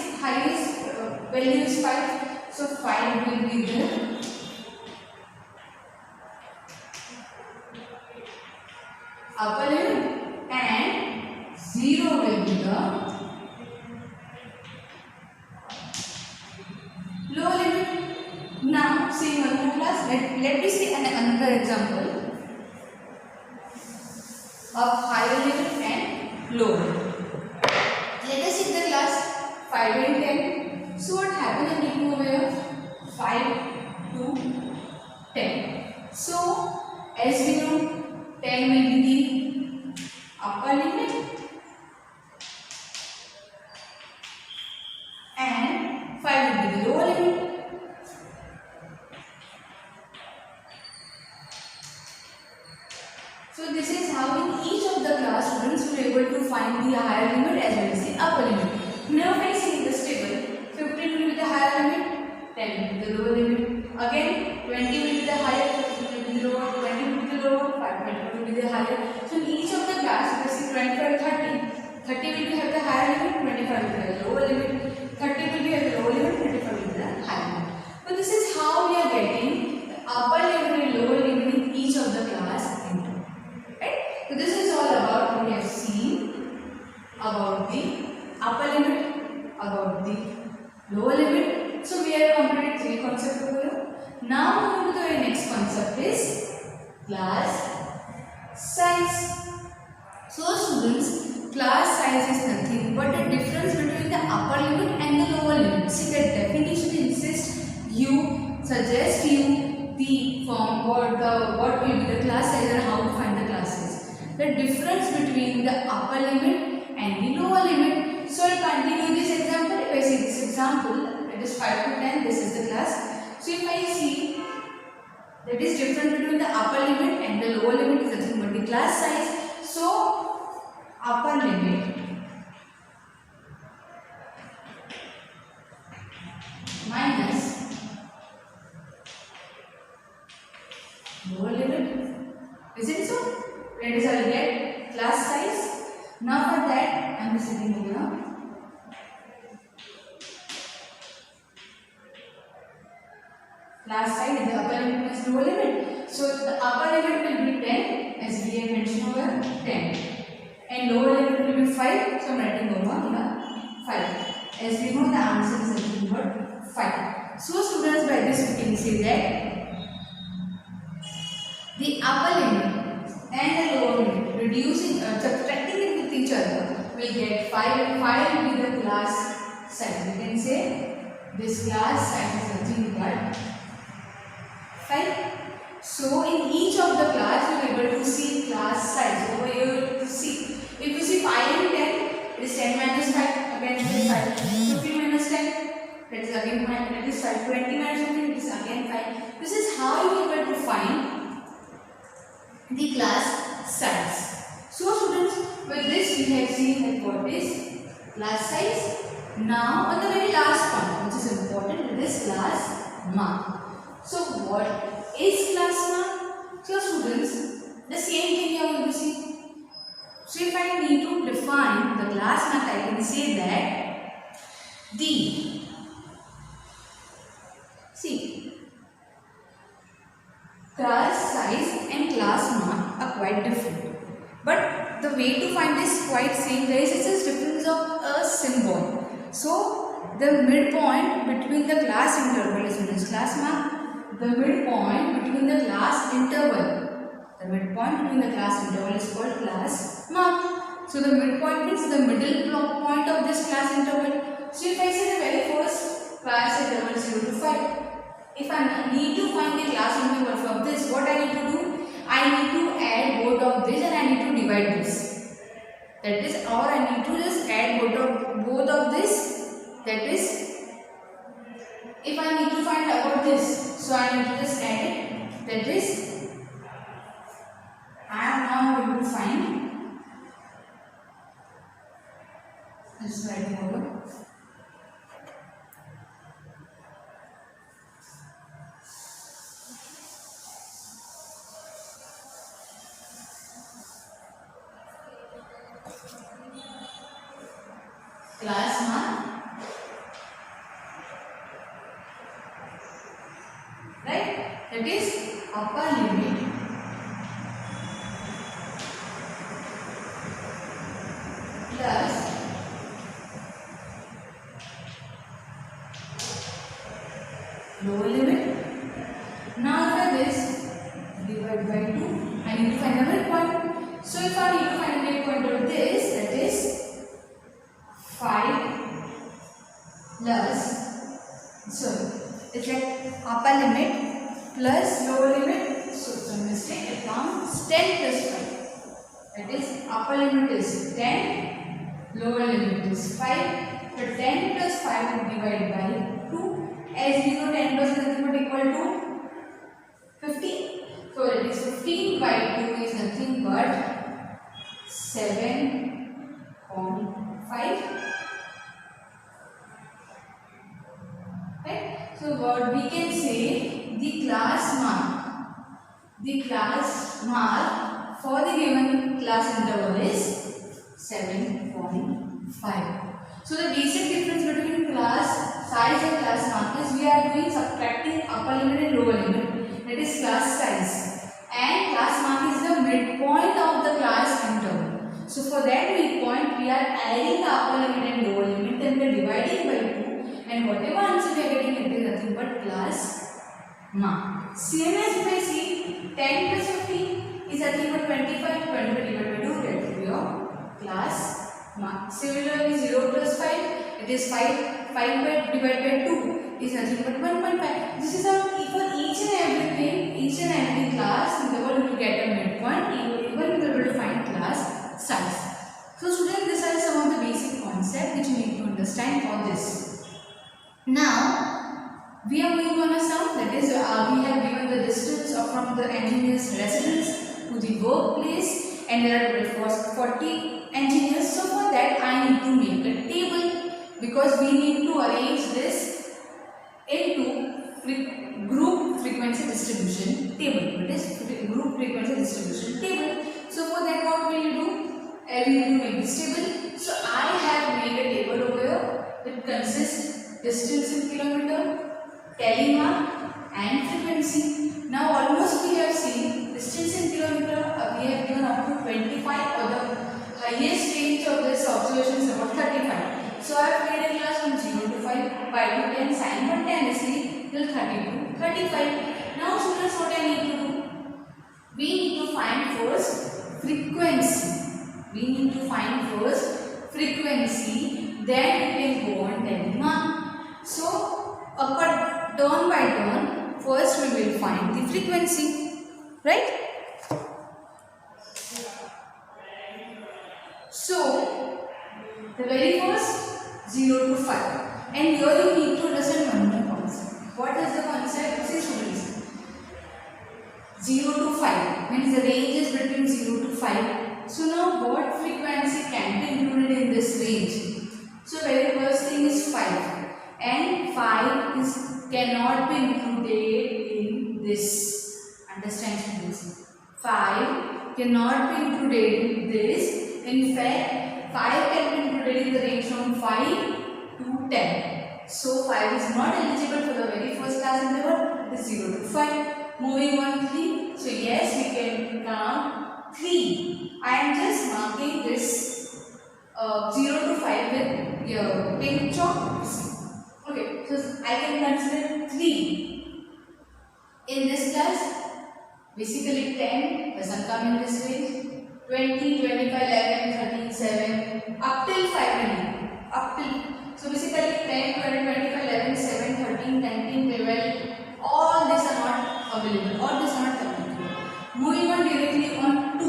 value is 5. So 5 will be the upper limit and 0 will be the lower limit. Now see one more class. Let me see another example of higher limit and lower limit. Let us see the class 5 and 10. So what happened in taking over here? 5 to 10. So as we know, 10 will be the upper limit and 5 will be the lower limit. So this is how in each of the class students will be able to find the higher limit as well as the upper limit. Now if I see in this table, 15 will be the higher limit, 10 will be the lower limit. Again 20 will be the higher, 15 will be the lower, 20 will be the lower, 5 will be the higher. So in each of the class, if I see 25, 30, 30 will be have the higher limit, 25 will be the lower limit, 30 will be have the lower limit, 25 will be the higher limit. So this is how we are getting the upper limit and lower limit in each of the class into. So this is all about what we have seen about the upper limit, about the lower limit. So we have completed 3 concepts over here. Now moving to the next concept is class size. So students, class size is nothing but the difference between the upper limit and the lower limit. See, the definition insists you suggest you the form or what will be the class size and how to find the class size. The difference between the upper limit and the lower limit. So I will continue this example. If I see this example, it is 5 to 10, this is the class. So if I see that is difference between the upper limit and the lower limit is nothing but the class size. So upper limit minus lower limit. Is it so? That is I will get class size. Now for that I am sitting here. Class size, the upper limit minus lower limit. So the upper limit will be 10 as we have mentioned over 10. And lower limit will be 5. So I am writing over here 5. As we know the answer is nothing but 5. So students, by this we can say that the upper limit and the lower limit reducing subtracting it with each other will get 5 and 5 will be the class size. We can say this class size is nothing but 5. So in each of the class you are able to see class size. Over here to see. If you see 5 and 10, it is 10 minus 5, again it is 5. 15 minus 10, that is again 5, that is 5. 20 minus 15, it is again 5. This is how you are able to find the class size. So students, with this we have seen that what is class size. Now on the very last point which is important, it is class mark. So what is class mark? So students, the same thing you are going to see. So if I need to define the class math, I can say that the, see, class size and class mark are quite different. But the way to find this quite same. There is just difference of a symbol. So the midpoint between the class interval is known as class mark. The midpoint between the class interval. The midpoint between the class interval is called class mark. So the midpoint means the middle point of this class interval. So if I say the very first class interval 0 to 5. If I need to find the class interval from this, what I need to do? I need to add both of this and I need to divide this. That is, or I need to just add both of this. That is, if I need to find about this, so I need to just add it. That is, I am now going to find. Just writing over. Class mark, right? That is upper limit plus lower limit. Now for this, divide by 2. I need to find the midpoint. So if I need to find the midpoint of this, that is 5 plus, so it's like upper limit plus lower limit. So it's a mistake. It comes 10 plus 5. That is, upper limit is 10, lower limit is 5. So 10 plus 5 will divide by 2. As we know, 10 plus 10 is equal to 15. So it is 15 by 2 is nothing but 7.5. Right? So what we can say, the class mark for the given class interval is 7.5. So the basic difference between class size and class mark is we are doing subtracting upper limit and lower limit. That is class size, and class mark is the midpoint of the class interval. So for that midpoint we are adding the upper limit and lower limit, then we are dividing by 2, and whatever answer we are getting, it is nothing but class mark. Same as if I see 10 plus 15 is nothing but 25. 25 divided by 2, that will be your class mark. Similarly 0 plus 5, it is 5. 5 divided by 2 is nothing but 1.5. This is how for each and every class interval you will get a midpoint. Even you will be able to find class size. So students, these are some of the basic concepts which you need to understand for this. Now we are moving on a sum, that is we have given the distance from the engineer's residence to the workplace, and there are 40 engineers. So for that I need to make a table, because we need to arrange this into group frequency distribution table. It is group frequency distribution table. So for that what will you do? We need to make this table. So I have made a table over here. It consists distance in kilometer, tally mark and frequency. Now almost we have seen distance in kilometer, we have given up to 25, or the highest range of this observation is about 35. So I have made a class from 0 to 5 by 2 10 simultaneously till 30 to 35. Now students, what I need to do? We need to find first frequency. Then we can go on telling mark. So turn by turn, first we will find the frequency, right? So the very first 0 to 5, and here you need to understand one more concept. What is the concept? See students, 0 to 5 means the range is between 0 to 5. So now what frequency can be included in this range? So very first thing is 5, and 5 cannot be included in this. Understand students? 5 cannot be included in this. In fact, 5 can be included in the range from 5 to 10. So 5 is not eligible for the very first class interval. It is 0 to 5. Moving on 3. So yes, we can count 3. I am just marking this 0 to 5 with your pink chalk. Okay, so I can consider 3. In this class, basically 10 doesn't come in this range. 20, 25, 11, 13, 7, up till 5 up till, so basically 10, 20, 25, 11, 7, 13, 19, 12, all these are not available, all these are not available. Moving on directly on 2.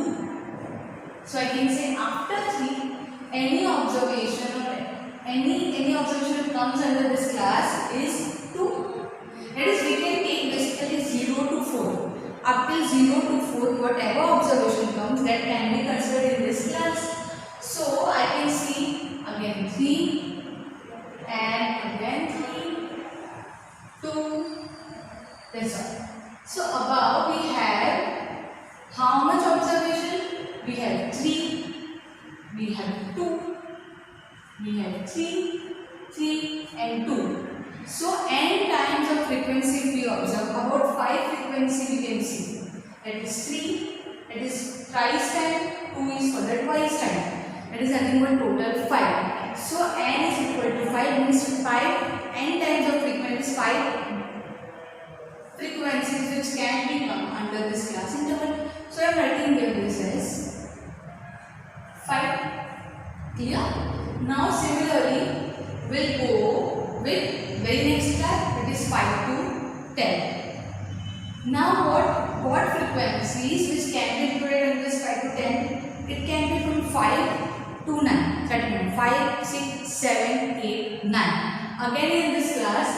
So I can say after 3, any observation or any observation that comes under this class is 2. That is, we can take basically 0 to 4. Up till 0 to 4, whatever observation comes, that can be considered in this class. So I can see again 3 and again 3, 2, that's all. So above we have how much observation? We have 3, we have 2, we have 3, 3 and 2. So n times of frequency we observe, about 5 frequency we can see. That is 3, that is thrice time, 2 is for the twice time. That is nothing but total 5. So n is equal to 5 means 5, n times of frequency is 5 frequencies which can be come under this class interval. So I am writing here this as 5. Clear? Now similarly we'll go with very next class, that is 5 to 10. Now what frequencies which can be included in this 5 to 10? It can be from 5 to 9. That 5, 6, 7, 8, 9. Again in this class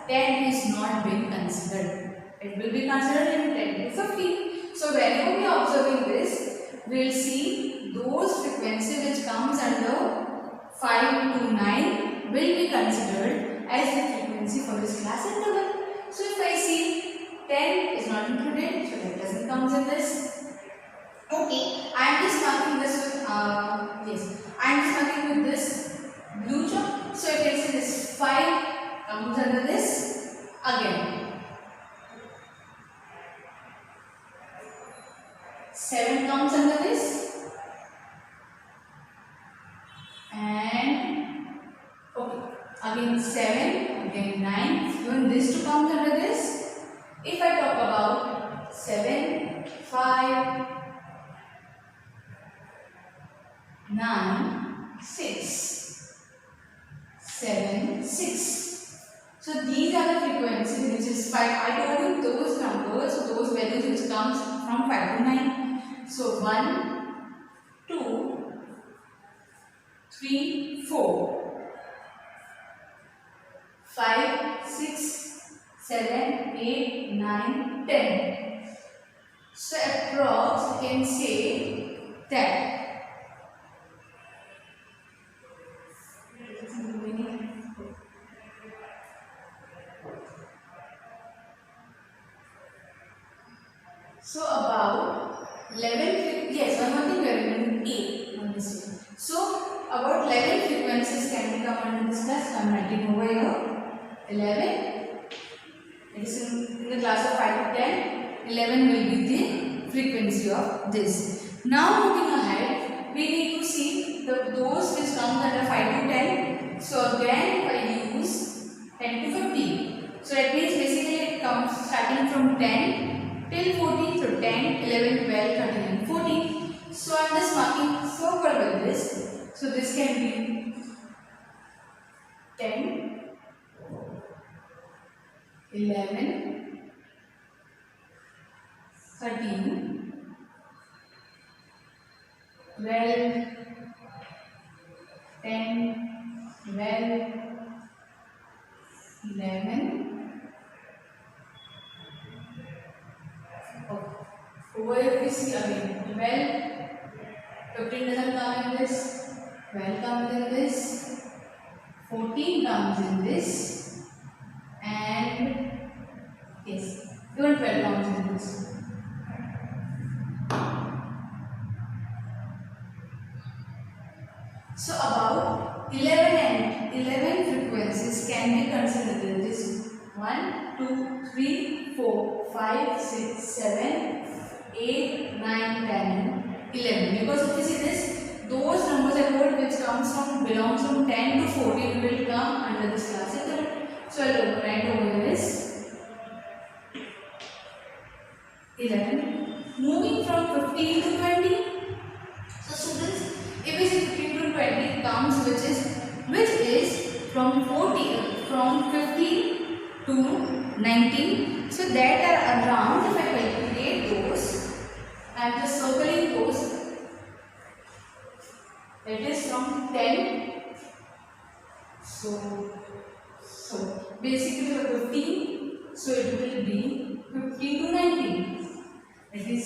10 is not being considered. It will be considered in 10 to 15. So whenever we are observing this, we will see those frequency which comes under 5 to 9 will be considered as the frequency for this class interval. So if I see 10 is not included, so that doesn't come in this. Okay, I am just marking this with I am just marking with this blue chalk. So you can see this 5 comes under this again. 7 comes under this, and okay, again 7, again 9, even this 2 comes under this. If I talk about 7, 5, 9, 6, 7, 6. So these are the frequencies which is 5. I told you those numbers, those values which comes from 5 to 9. So 1, 2, 3, 4, 5, 6, 7, 8, 9, 10. So approx you can say that. So about 11, yes, one more thing we are doing 8 on this one. So about 11 frequencies can be come under this class. So I am writing over here 11. It is in the class of 5 to 10. 11 will be the frequency of this. Now moving ahead, we need to see those which comes under 5 to 10. So again I use 10 to 15. So that means basically it comes starting from 10 till 14, so 10, 11, 12, 13 and 14. So I am just marking circle with this. So this can be 10, 11, 13, 12, 10, 12, 11. Over here we see again 12, 15 doesn't come in this, 12 comes in this, 14 comes in this, and yes, even 12 comes in this. 1, 2, 3, 4, 5, 6, 7, 8, 9, 10, 11. Because if you see this, those numbers I told which belongs from 10 to 14 will come under this class interval. So I will write over here is 11. Moving from 15 to 20. So students, if we say 15 to 20 comes which is from 15 to 19. So that are around, if I calculate those, I am just circling those. That is from 10. So basically for 15, so it will be 15 to 19. It is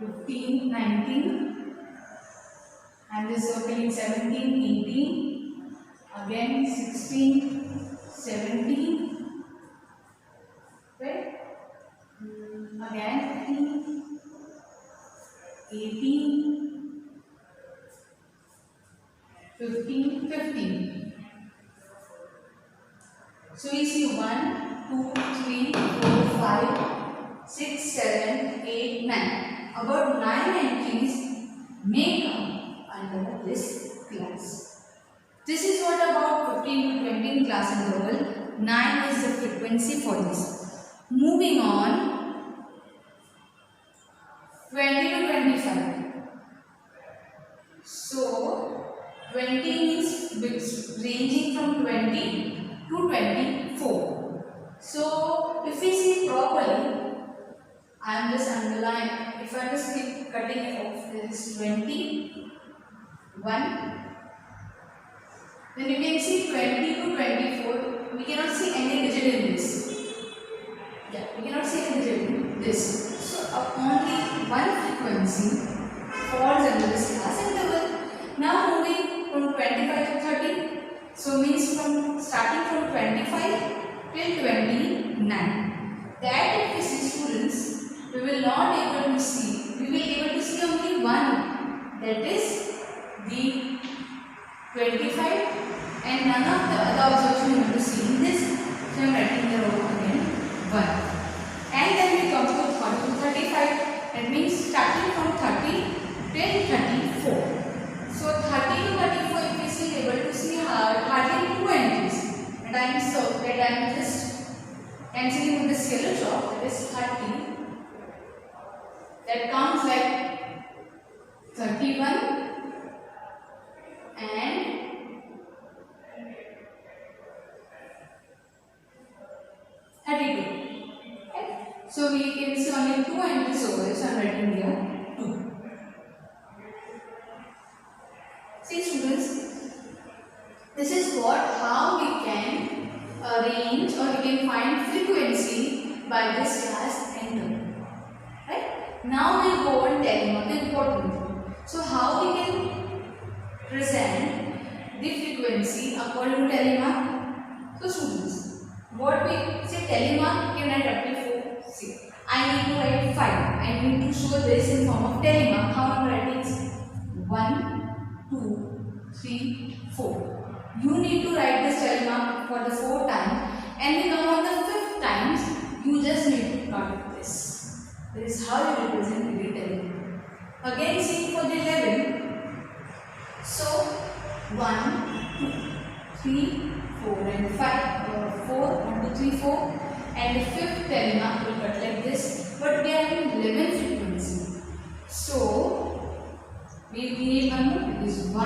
15, 19. I am just circling 17, 18. Again 16, 17. Right? Again 18, 15, 15. So we see 1, 2, 3, 4, 5, 6, 7, 8, 9. About 9 entries may come under this class. This is what about 15 to 20 in class interval. 9 is the frequency for this. Moving on, 20 to 25. So 20 is ranging from 20 to 24. So if we see properly, I am just underlining. If I just keep cutting it off, there is 20, 1. Then you can see 20 to 24. We cannot see any digit in this. Yeah, we cannot see any digit in this. So only one frequency falls under this class interval. Now moving from 25 to 30. So means from starting from 25 till 29. That if we see students, we will not able to see. We will able to see only one. That is the 25. And none of the other observation you have to see in this. So I am writing there over again 1. And then we come to 30 to 35. That means starting from 30 till 34. So 30 to 34, if we see able to see hardly 2 entries. And I am just cancelling with this yellow chalk. That is 30. That comes like 31 and 32. Okay. So we can see only 2 entries over here. So I am writing here 2. See students, this is how we can arrange or we can find frequency by this class interval. Right? Now we will go on telling the important thing. So how we can present the frequency according to telemark? So students, what we say telemark, you can write up to 4. See, I need to write 5. I need to show this in form of telemark. How I am writing? 1, 2, 3, 4. You need to write this telemark for the 4th time, and we come on the 5th times. You just need to plot this. This is how you represent the telemark. Again, see for the 11. So 1, 2, 3, 4 and 5. 4, 1, 2, 3, 4. And the 5th telemark will cut like this. But we are in 11 frequency. So we need one more. It is 1,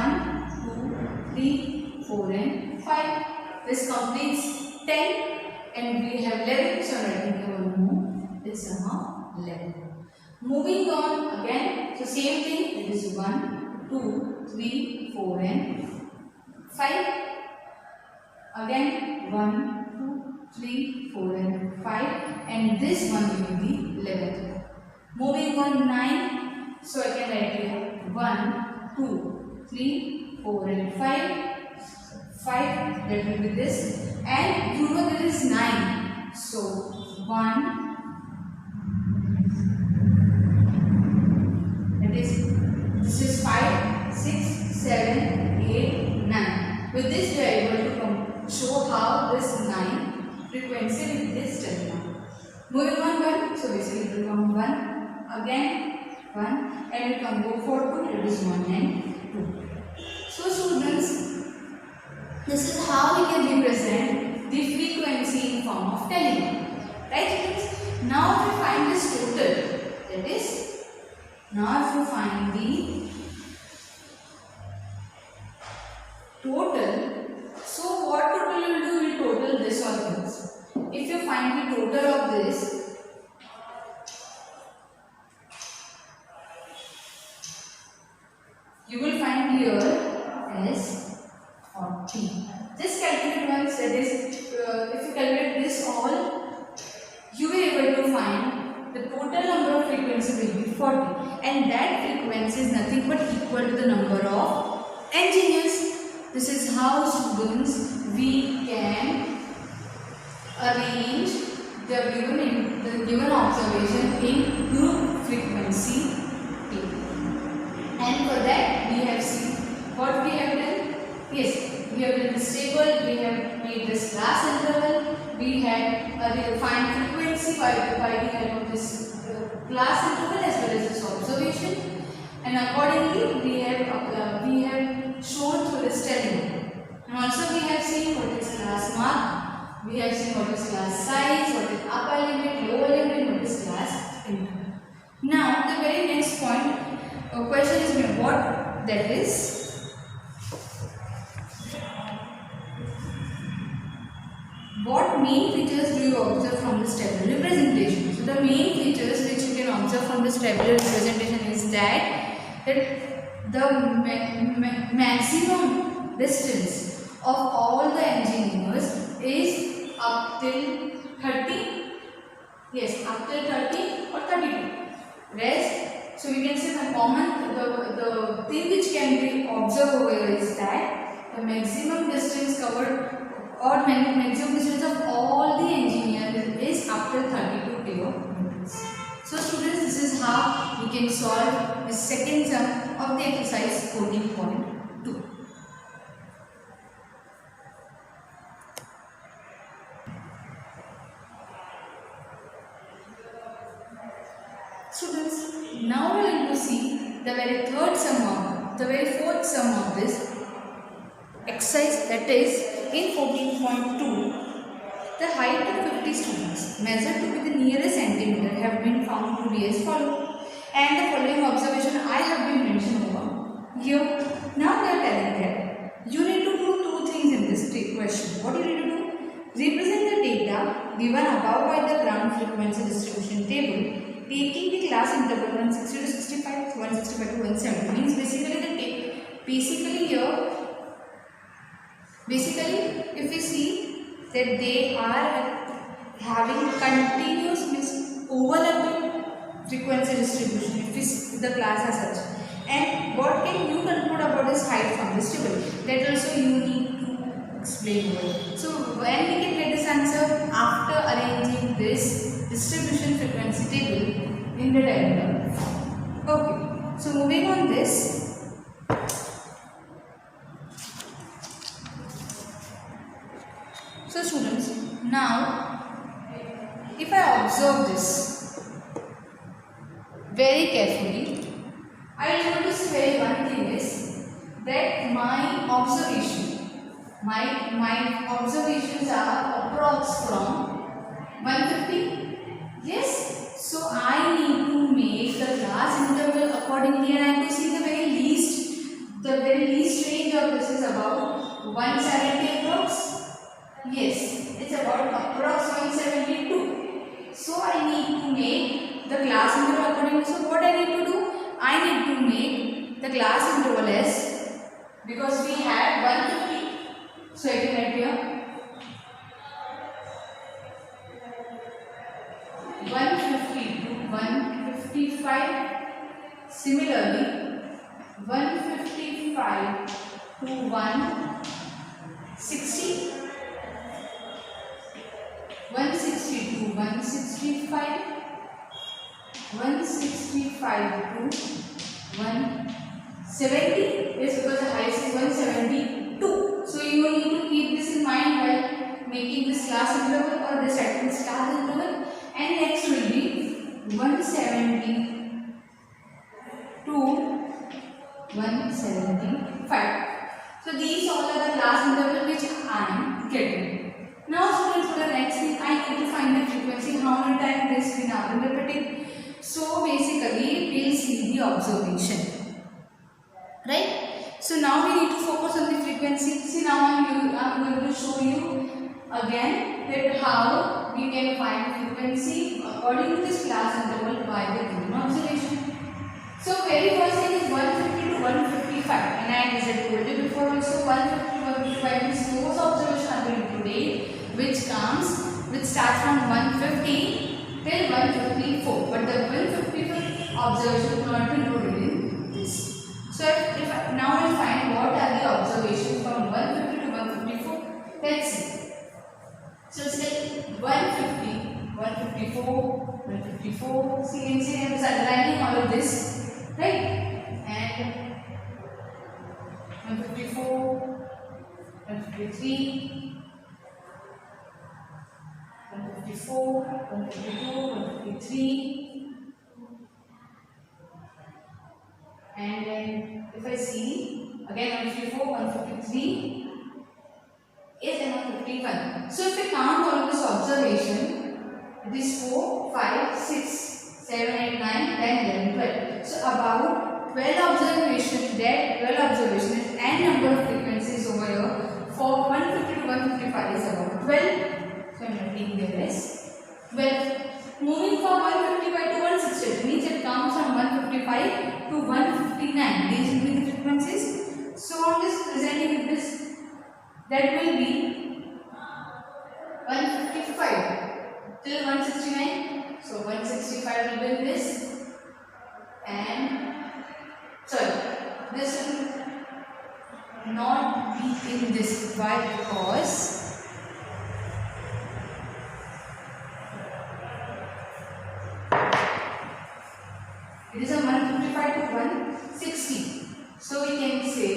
2, 3, 4 and 5. This completes 10 and we have 11. So I am writing here one more. It's somehow 11. Moving on again. So same thing. It is 1, 2, 3, 4 and 5. Again 1, 2, 3, 4 and 5. And this one will be 11th. Moving on 9. So I can write here 1, 2, 3, 4 and 5. 5, that will be this. And you know there is 9. So 1. This is 5, 6, 7, 8, 9. With this we are able to show how this 9 frequency with this terminal. Moving on 1, so basically it will come 1, again 1, and it can go for 2, it is 1 and 2. So students, this is how we can represent the frequency in form of telephone. Right students? Now if we find this total, that is, now if you find the total, so what total you will do? You will total this or this. If you find the total of this, you will find here as 40. Just calculate once, that is, if you calculate this all, you will be able to find the total number of frequency will be 40, and that frequency is nothing but equal to the number of engineers. This is how students we can arrange the given observation in group frequency table. And for that we have seen what we have done. Yes, we have done this table, we have made this class interval, we have find frequency by the help of this class interval as well as this observation, and accordingly we have shown through this telephone. And also we have seen what is class mark, we have seen what is class size, what is upper limit, lower limit, what is class interval. Now the very next point, question is what that is. What main features do you observe from this tabular representation? So the main features which you can observe from this tabular representation is that the maximum distance of all the engineers is up till 30. Yes, up till 30 or 32. Rest, so we can say the thing which can be observed over here is that the maximum distance covered or maximum distance of all the engineers is up to 32 kilometers. So students, this is how we can solve the second sum of the exercise 14.2. Students, now we are going to see the very fourth sum of this exercise, that is in 14.2. The height of 50 students measured to be the nearest centimeter have been found to be as follows, and the following observation I have been mentioned over here. Now they are telling that you need to do two things in this question. What do you need to do? Represent the data given above by the ground frequency distribution table, taking the class interval 160 to 65, 165 to 170. Means basically if we see that they are having continuous, means overlapping frequency distribution, if we see the class as such. And what can you conclude about this height from this table? That also you need to explain well. So when we can get this answer? After arranging this distribution frequency table in the diagram. Okay, so moving on this. So students, now if I observe this very carefully, I will notice very one thing is that my observations are approx from 150. Yes, so I need to make the class interval accordingly, and I have to see the very least range of this is about 170 approx. Yes, it's about approx 172. So I need to make the class interval accordingly. So what I need to do? I need to make the class interval as, because we have 150. So I can write here 150 to 155. Similarly, 155 to 160. 160 to 165, 165 to 170. Yes, because the highest is 172. So you need to keep this in mind while making this class interval, or 170 to 175. So these all are the class interval which I am getting. Now students, for the next thing I need to find the frequency, how many times this we now repeating. So basically we'll see the observation, right? So now we need to focus on the frequency. See, now I'm going to show you again that how we can find frequency according to this class interval by the given observation. So very first thing is 150 to 155, and I told you before also 150 to 155 is most observation are going today, which starts from 150 till 154, but the 155 observation will not be included in this. So now we'll find what are the observations from 150 to 154. Let's see. So it's like 150, 154, 154. See, I'm underlining all of this, right? And 154, 153, 154, 152, 153. And then if I see again 154, 153 is and 151. So if I count all of this observation, it is 4, 5, 6, 7, 8, 9, 10, 11, 12. So about 12 observations, that 12 observations and number of frequencies over here for 150 to 155 is about 12. So I am writing there as 12. Moving from 155 to 160 means it comes from 155 to 159. These will be the frequencies. So I'm just presenting with this. That will be 155 till 169. So 165 will be this, and sorry, this will not be in this. Why? Because it is a 155 to 160. So we can say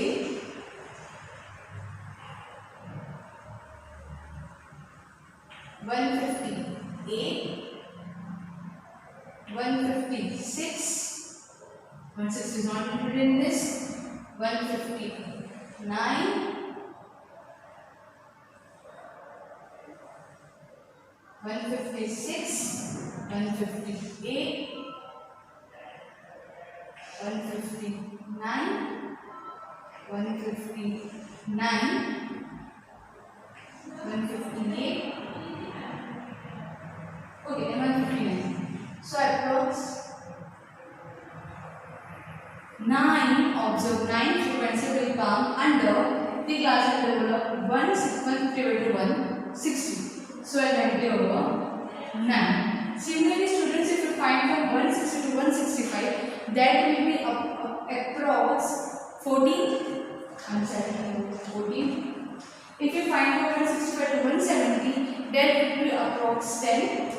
158, 156, 160 is not included in this, 159, 156, 158, 159, 158. Okay, then 159. So approx 9 frequency will come under the class interval of 150 to 160. So I write it over 9. Similarly, students, if you find from 160 to 165, that will be approx 14. I'm saying 14. If you find from 165 to 170, that will be approx 10.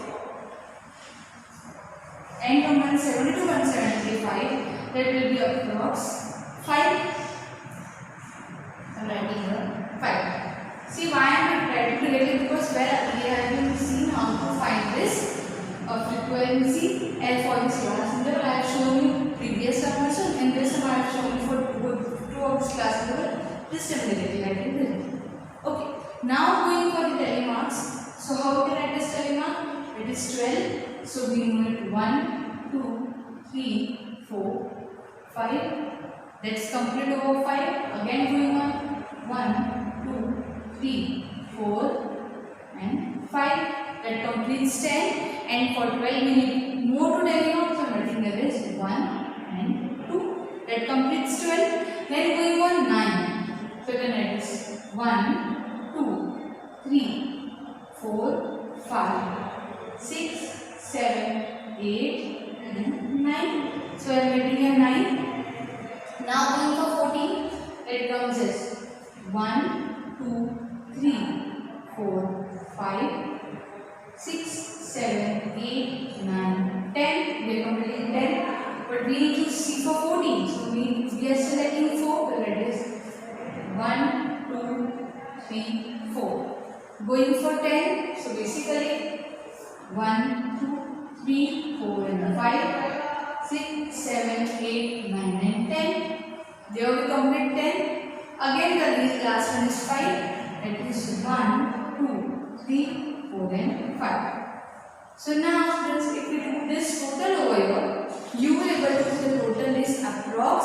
And from 170 to 175, that will be approx 5. I am writing here 5. See why I am writing directly, because where we have been seen how to find this frequency L for this class interval. I have shown you previous term also, and this time I have shown you for two of this class interval. This time directly writing here. Okay. Now going for the telemarks. So how we can write this telemark? It is 12. So we know it 1, 2, 3, 4, 5. Let's complete over 5. Again going on 1, 2, 3, 4, and 5. That completes 10. And for 12 we need more to telemark. So writing there is 1 and 2. That completes 12. Then going on 9. So then it is 1, 2, 3, 4, 5, 6, 7, 8, and 9. So I am getting a 9. Now going for 14, it comes as 1, 2, 3, 4, 5, 6, 7, 8, 9, 10. We are completing 10. But we need to see for 14. So we are selecting 4. That is 1, 2, 3, 4. Going for 10. So basically 1, 2, 3, 4 and 5, 6, 7, 8, 9 and 10. There we complete 10. Again the last one is 5. That is 1, 2, 3, 4 and 5. So now students, if we do this total over here, you will be able to see the total is approx.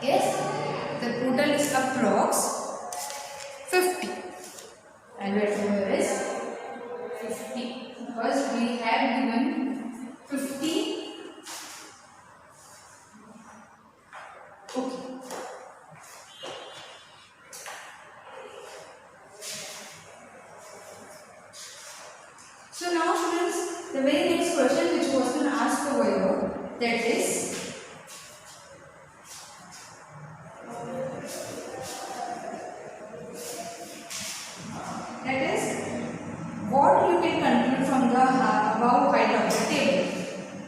Yes, the total is approx 50. And where over is 50 because we have given 50. Okay. So now students, the very next question which was been asked over here, that is what you can conclude from the above height of the table.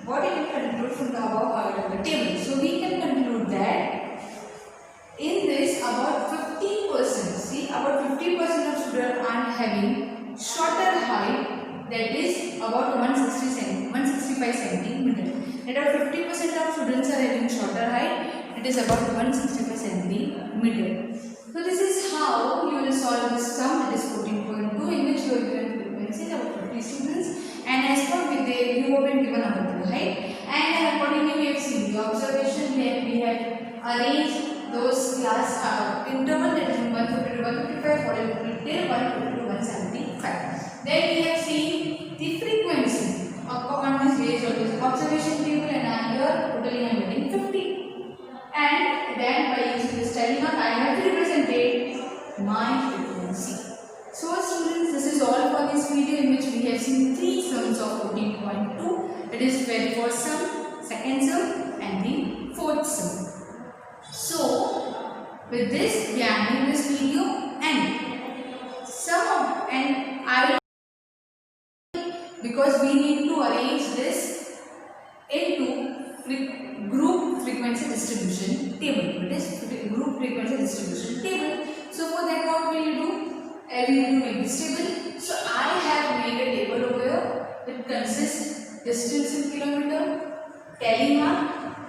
What you can conclude from the above height of the table. So we can conclude that in this about 50%, see about 50% of students are having shorter height, that is about 165 centimeter. That are 50% of students are having shorter height, it is about 165 centimeter. So this is how you will solve this sum, that is 14.2, in which you are given frequencies about 50 students, and as per with the you have been given about the height, and accordingly we have seen the observation, then we have arranged those class interval, that is 150 to 155, 40 till 150 to 175. Then we have seen the frequency on this base of this observation table, and I am here totally I am getting 50. And then by using this dilemma, I have represented my frequency. So students, this is all for this video, in which we have seen 3 sums of 14.2. It is very first sum, second sum and the fourth sum. So with this we are ending this video, and I will, because we need to arrange this into group frequency distribution table. It is group frequency distribution table. So for that, what will you do? We will make this table. So I have made a table over here that consists distance in kilometer, telemark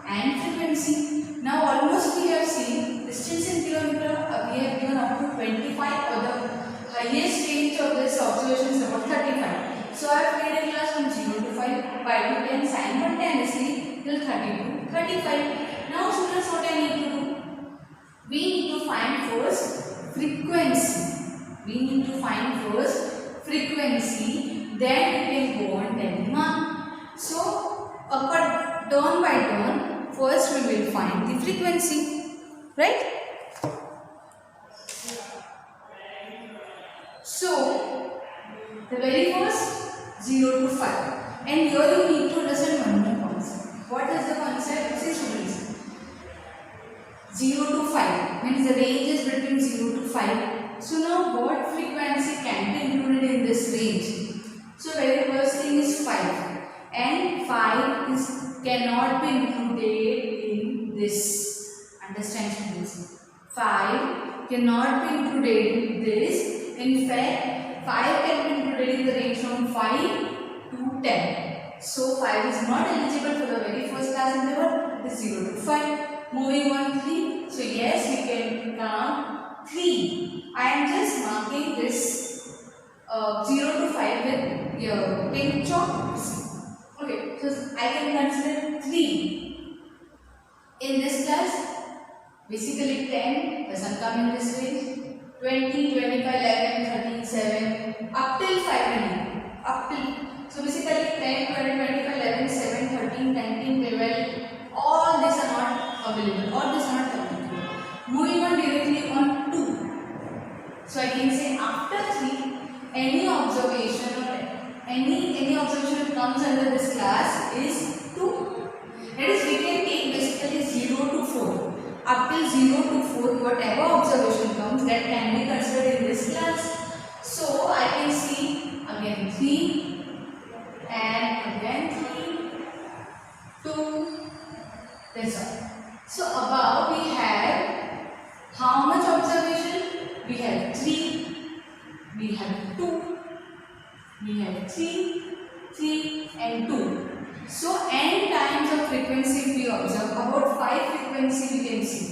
and frequency. Now almost we have seen distance in kilometer, we have given up to 25, or the highest range of this observation is about 35. So I have made a class from 0 to 5 by 2 10 simultaneously till 30 to 35. Now students, what I need to do? We need to find first frequency. We need to find first frequency, then we can go on telemark. So turn by turn, first we will find the frequency, right? So the very first 0 to 5, and here you need to understand one more concept. What is the concept? See students, 0 to 5 means the range is between 0 to 5. So now what frequency can be included in this range? So very first thing is 5, and 5 cannot be included in this. Understand students? 5 cannot be included in this. In fact, 5 can be included in the range from 5 to 10. So 5 is not eligible for the very first class interval. It is 0 to 5. Moving on 3. So yes, we can count 3. I am just marking this 0 to 5 with your pink chalk. Okay, so I can consider 3. In this class, basically 10 doesn't come in this range. 20, 25, 11, 13, 7, up till 5 up till. So basically 10, 20, 25, 11, 7, 13, 19, 12, all these are not available, all these are not available. Moving on directly on 2. So I can say after 3, any observation or any observation that comes under this class is 2. That is, we can take basically 0 to 4. Up till 0 to 4, whatever observation comes, that can be considered in this class. So I can see again 3 and again 3, 2. That's all. So above we have how much observation? We have 3, we have 2, we have 3, 3 and 2. So n times of frequency if we observe, about 5 frequency we can see.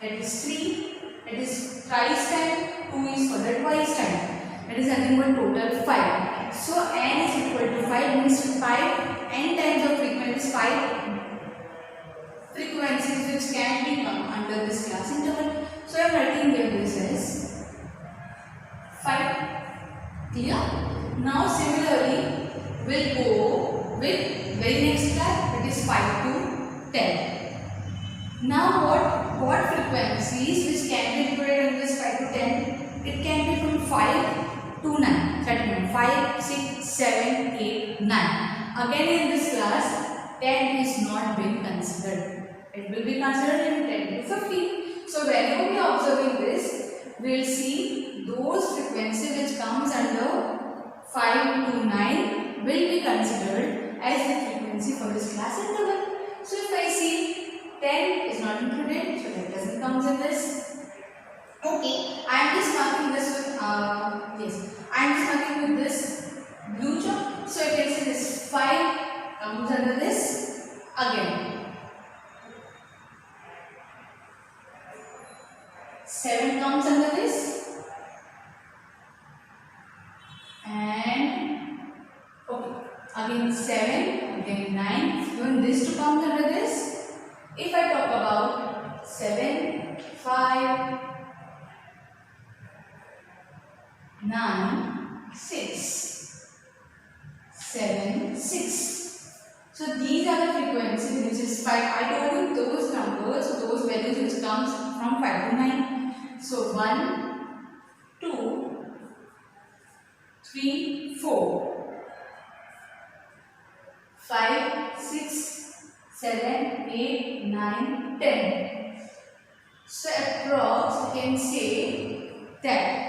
That is 3, that is thrice time, 2 is further twice time. That is nothing but total 5. So n is equal to 5 means 5 n times of frequency is 5 frequencies which can be come under this class interval. So I am writing here this as 5. Clear? Now similarly we'll go with very next class, that is 5 to 10. Now what frequencies which can be included in this 5 to 10? It can be from 5 to 9. That 5, 6, 7, 8, 9. Again in this class 10 is not being considered. It will be considered in 10 to 15. So whenever we are observing this, we will see those frequency which comes under 5 to 9 will be considered as the frequency for this class interval. So if I see 10 is not included, so that doesn't come in this. Okay, I am just marking this with I am just marking with this blue chalk. So you can see this 5 comes under this again. 7 comes under this, and okay, again 7, again 9, even this 2 comes under this. If I talk about 7, 5, 9, 6, 7, 6. So these are the frequencies which is 5. I told you those numbers, those values which comes from 5 to 9. So 1, 2, 3, 4, 5, 6, 7, 8, 9, 10. So approx you can say that.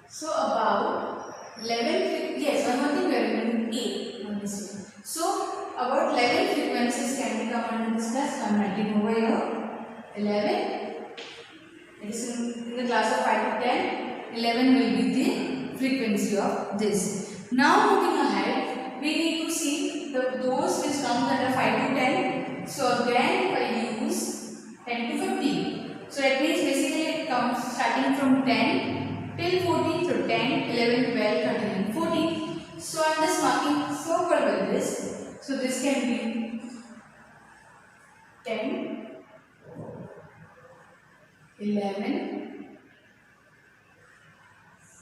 So about 11, yes, one more thing we are going to 8 on this one. So about 11 frequencies can be come under this class. I am writing over here 11. It is in the class of 5 to 10. 11 will be the frequency of this. Now moving ahead, we need to see those which come under 5 to 10. So again if I use 10 to 15. So that means basically it comes starting from 10 till 14, so 10, 11, 12, 13 and 14. So I am just marking circle with this. So this can be 10, 11,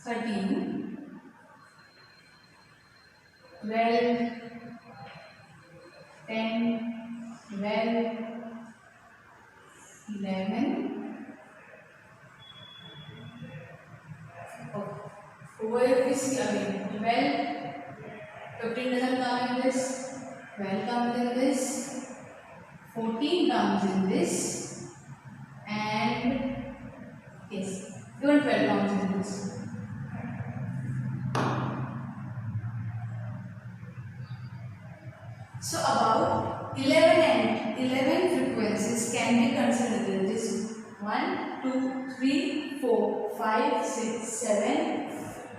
13, 12, 10, 12, 11. Over here we see again 12, 15 doesn't come in this, 12 comes in this, 14 comes in this, and yes, even 12 comes in this. So about 11 frequencies can be considered. This 1, 2, 3, 4, 5, 6, 7,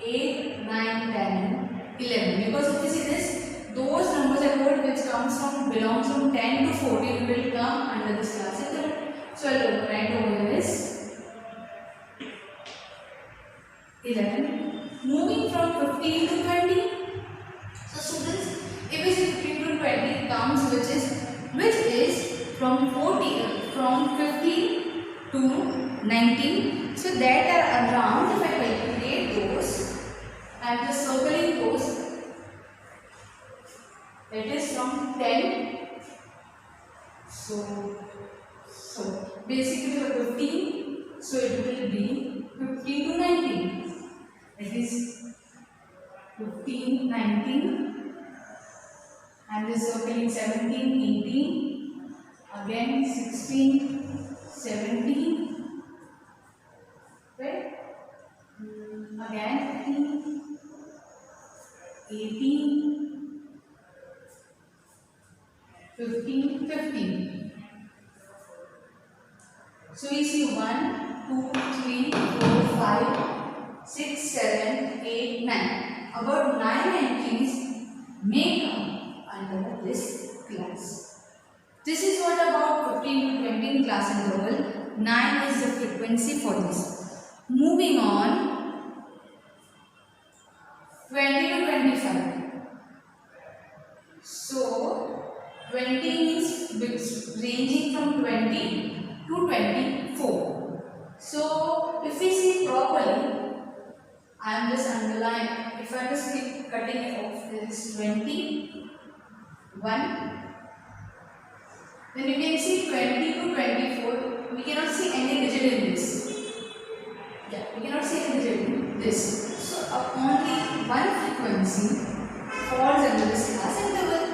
8, 9, 10, 11. Because if you see this, those numbers I told which belongs from 10 to 14 will come under this class interval. So I will write over here is 11. Moving from 15 to 20. So students, if we see 15 to 20 comes which is from 15 to 19. So that are around, if I calculate those, I am just circling those. That is from 10. So basically for 15, so it will be 15 to 19. That is 15, 19. I am just circling 17, 18. Again 16, 17. Right? Again 15, 18, 15, 15. So we see 1, 2, 3, 4, 5, 6, 7, 8, 9. About 9 entries may come under this class. This is what about 15 to 20 in class interval. 9 is the frequency for this. Moving on, 20 to 25. So 20 means ranging from 20 to 24. So if we see properly, I am just underline. If I just keep cutting it off, there is 20, 1. Then you can see 20 to 24. We cannot see any digit in this. Yeah, we cannot see any digit in this. So only one frequency falls under this class interval.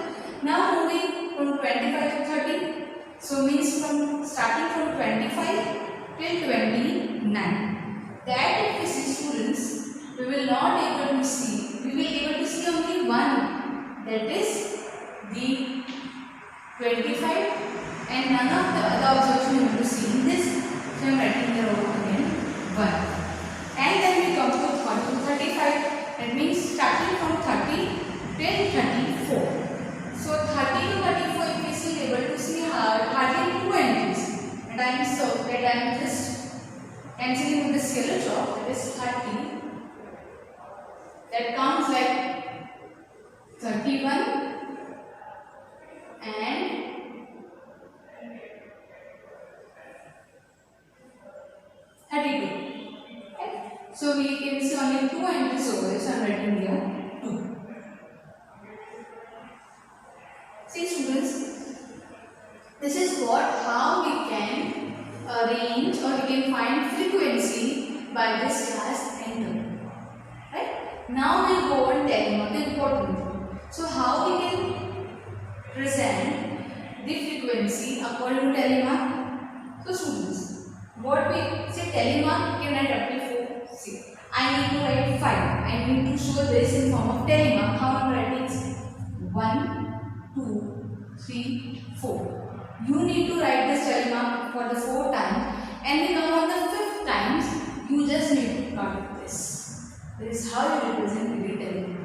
Now moving from 25 to 30. So means from starting from 25 till 29. That if we see students, we will not able to see. We will able to see only one. That is the 25. And none of the other observation you want to see in this. So I am writing here again 1. And then we come to 35. That means starting from 30 till 34. So 30 to 34 if we see able to see hardly 2 entries. And I am just cancelling with this yellow chalk. That is 30. That comes like 31 and 32. Okay. So we can see only 2 entries over here. So I am writing here 2. See students, this is how we can arrange or we can find frequency by this class interval. Right? Now we will go on telling what the important thing. So how we can present the frequency according to telemark? So students, what we say telemark, we can write up to 4. See, I need to write 5. I need to show this in form of telemark. How I am writing? 1, 2, 3, 4. You need to write this telemark for the 4 times, and we come on the 5th times. You just need to cut this. This is how you represent the telemark.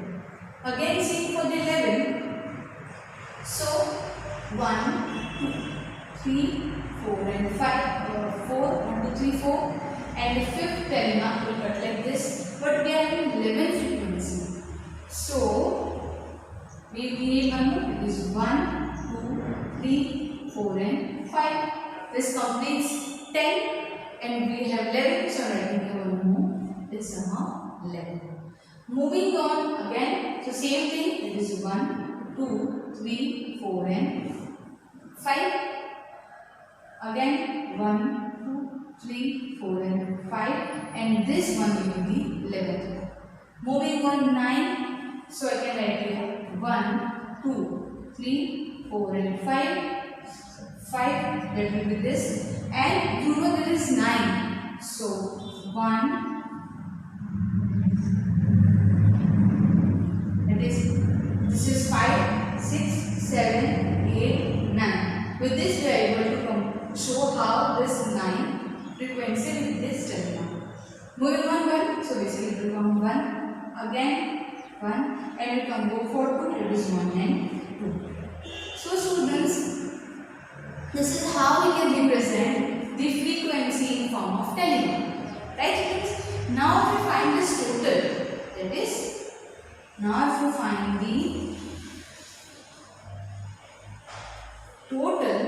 Again, same for the 11. So 1, 2, 3, 4 and 5. 4, 1, 2, 3, 4. And the 5th telemark will cut like this. But we are having 11 frequency. So we need one more. It is 1, 2, 3, 4 and 5. This completes 10 and we have 11. So writing here one more. It's somehow 11. Moving on again. So same thing. It is 1, 2, 3, 4 and 5. Again 1, 2, 3, 4 and 5. And this one will be 11th. Moving on 9. So I can write here 1, 2, 3, 4 and 5. 5, that will be this. And you know there is 9. So 1, that is, this is 5, 6, 7, 8, 9. With this we are able to show how this 9 frequency with this telemark. Moving on 1, so basically it will come 1, again 1, and we can go for 2, it is 1 and 2. So students, this is how we can represent the frequency in form of telemark. Right students? Now if we find this total, that is, now if you find the total,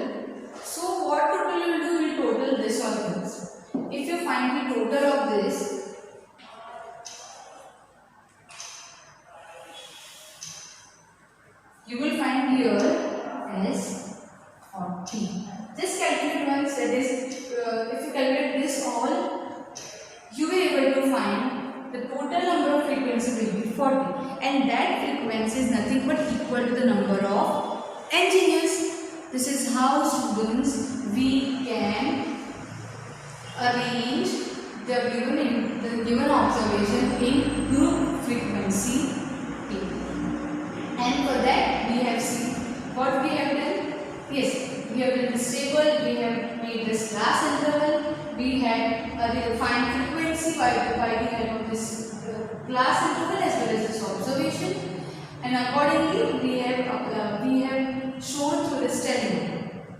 so what total you will do? You will total this or this. If you find the total of this, you will find here as 40. Just calculate once, that is, if you calculate this all, you will be able to find the total number of frequency will be 40. And that frequency is nothing but equal to the number of engineers. This is how students we can arrange the given observation in group frequency table. And for that we have seen what we have done. Yes, we have done this table, we have made this class interval, we had find frequency by the help of this class interval as well as this observation, and accordingly we have shown through this telling.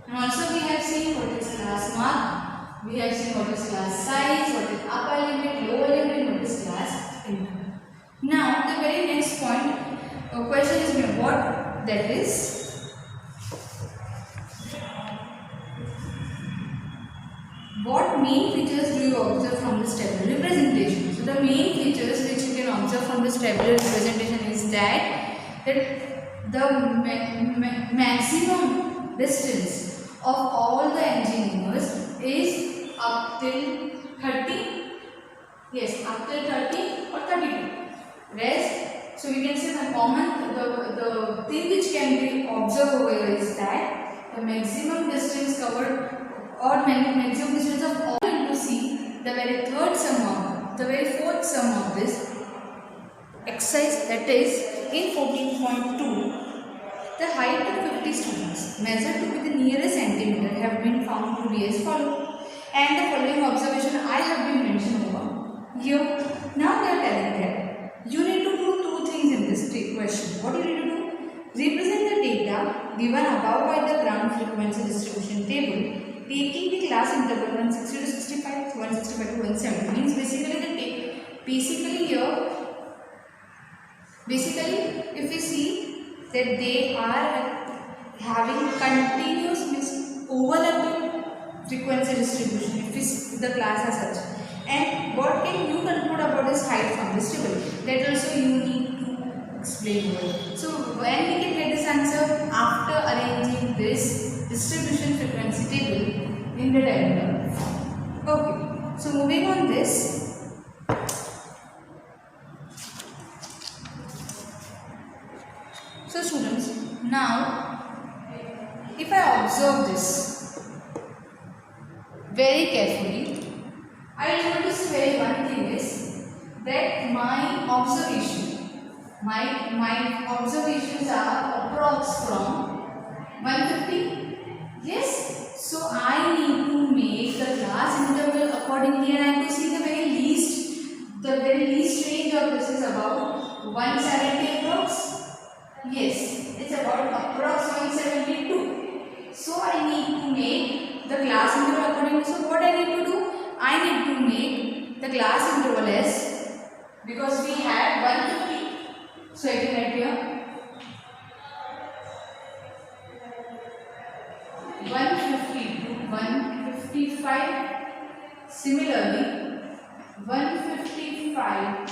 And also we have seen what is class mark, we have seen what is class size, what is upper limit, lower limit, what is class interval. Now the very next point, question is what that is. What main features do you observe from this tabular representation? So the main features which you can observe from this tabular representation is that the maximum distance of all the engineers is up till 30. Yes, up till 30 or 32. Rest, so we can say the thing which can be observed over here is that the maximum distance covered or maximum distance of all into C, the very fourth sum of this exercise, that is in 14.2, the height of 50 students measured to be the nearest centimeter have been found to be as follows. And the following observation I have been mentioned over here. Now they are telling that you need to do two things in this question. What do you need to do? Represent the data given above by the ground frequency distribution table, taking the class interval 160 to 65, 165 to 170. Means basically if you see that they are having continuous overlapping frequency distribution, if the class as such. And what can you conclude about this height from this table? That also you need to explain more. So when we can get this answer? After arranging this distribution frequency table in the diagram. Okay, so moving on this. So students, now if I observe this very carefully, I will notice one thing is that my observations are approx from 150. Yes, so I need to make the class interval accordingly, and I have to see the very least range of this is about 170 approx. Yes, it's about approx 172. So I need to make the class interval accordingly. So what I need to do? I need to make the class interval as, because we have 150. So I can write here 150 to 155. Similarly, 155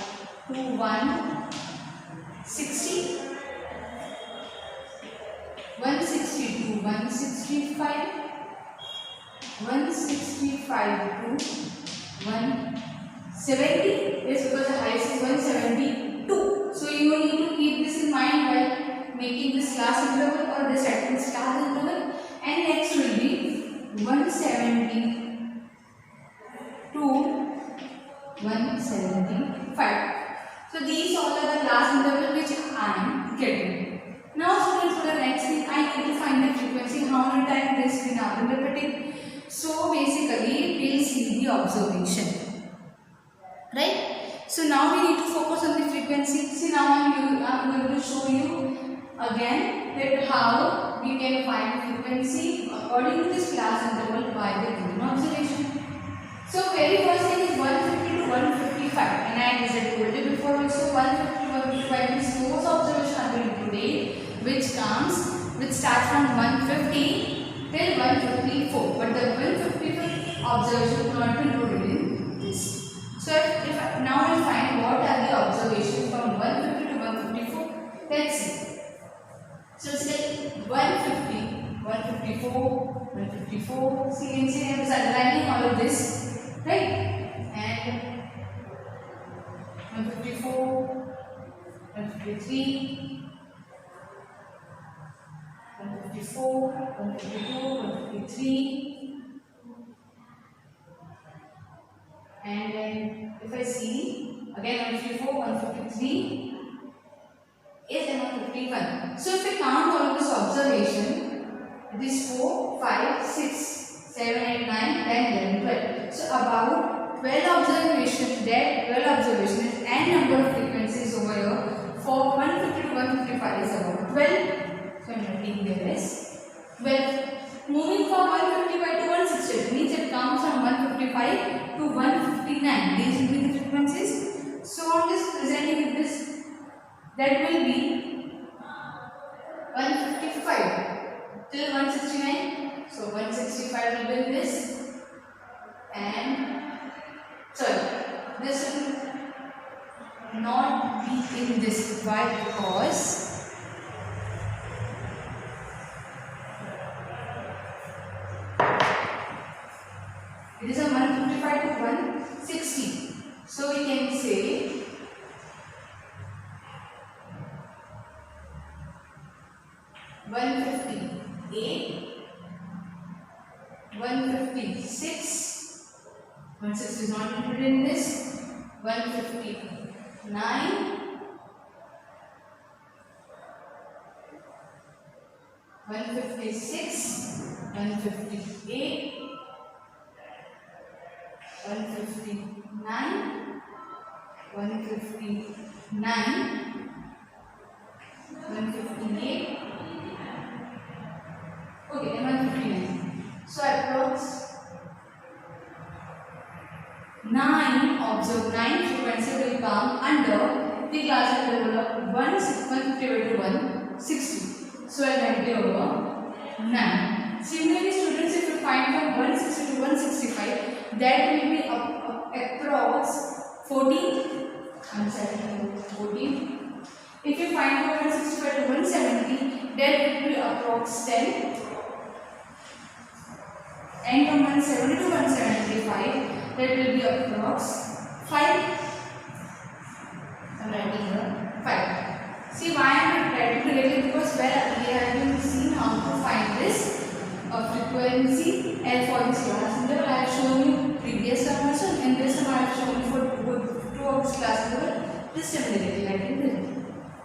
to 160. 160 to 165. 165 to 170. Yes, because the highest is 172. So you need to keep this in mind while making this class interval or this class interval. And next will be 170 to 175. So these all are the class interval which I am getting. Now students, for the next thing I need to find the frequency. How many times this we now been repeating. So basically we will see the observation, right? So now we need to focus on the frequency. See, now I am going to show you again that how we can find frequency according to this class interval by the given observation. So very first thing is 150 to 155, and I told you before also 150 to 155 is those observation are going today which starts from 150 till 154, but the 155 observation will not be included in this. So if now we find what are the observations from 150 to 154, let's see. So say 150, 154, 154. See, I am underlining all of this, right? And 154, 153. 154, 152, 153, and then if I see again 154, 153 is and 151. So if we count all of this observation, it is 4, 5, 6, 7, 8, 9, 10, 11, 12. 12. So about 12 observation, that 12 observation is n number of frequencies over here. For 150 to 155 is about 12. So I am writing there as 12. Moving from 155 to 160 means it comes from 155 to 159. These will be the frequencies. So I am just presenting this. That will be 155 till 169. So 165 will be this, and sorry, this will not be in this. Why? Because it is a 155 to 160. So we can say 158, 156, 160 is not included in this, 159, 156, 158, 159, 158, okay, and 159. So approx 9 frequency will come under the class level of 150 to 160. So I write over 9. Similarly, students, if you find from 160 to 165, that will be approx 14. I'm sorry, 14. If you find from 165 to 170, that will be approx 10. And from 170 to 175, that will be approx 5. I am writing here 5. See why I am writing together, because where we have been seen how to find this frequency L for this class. In the I have shown you previous term also, and this time I have shown you for 2 of this class level. This time directly writing there.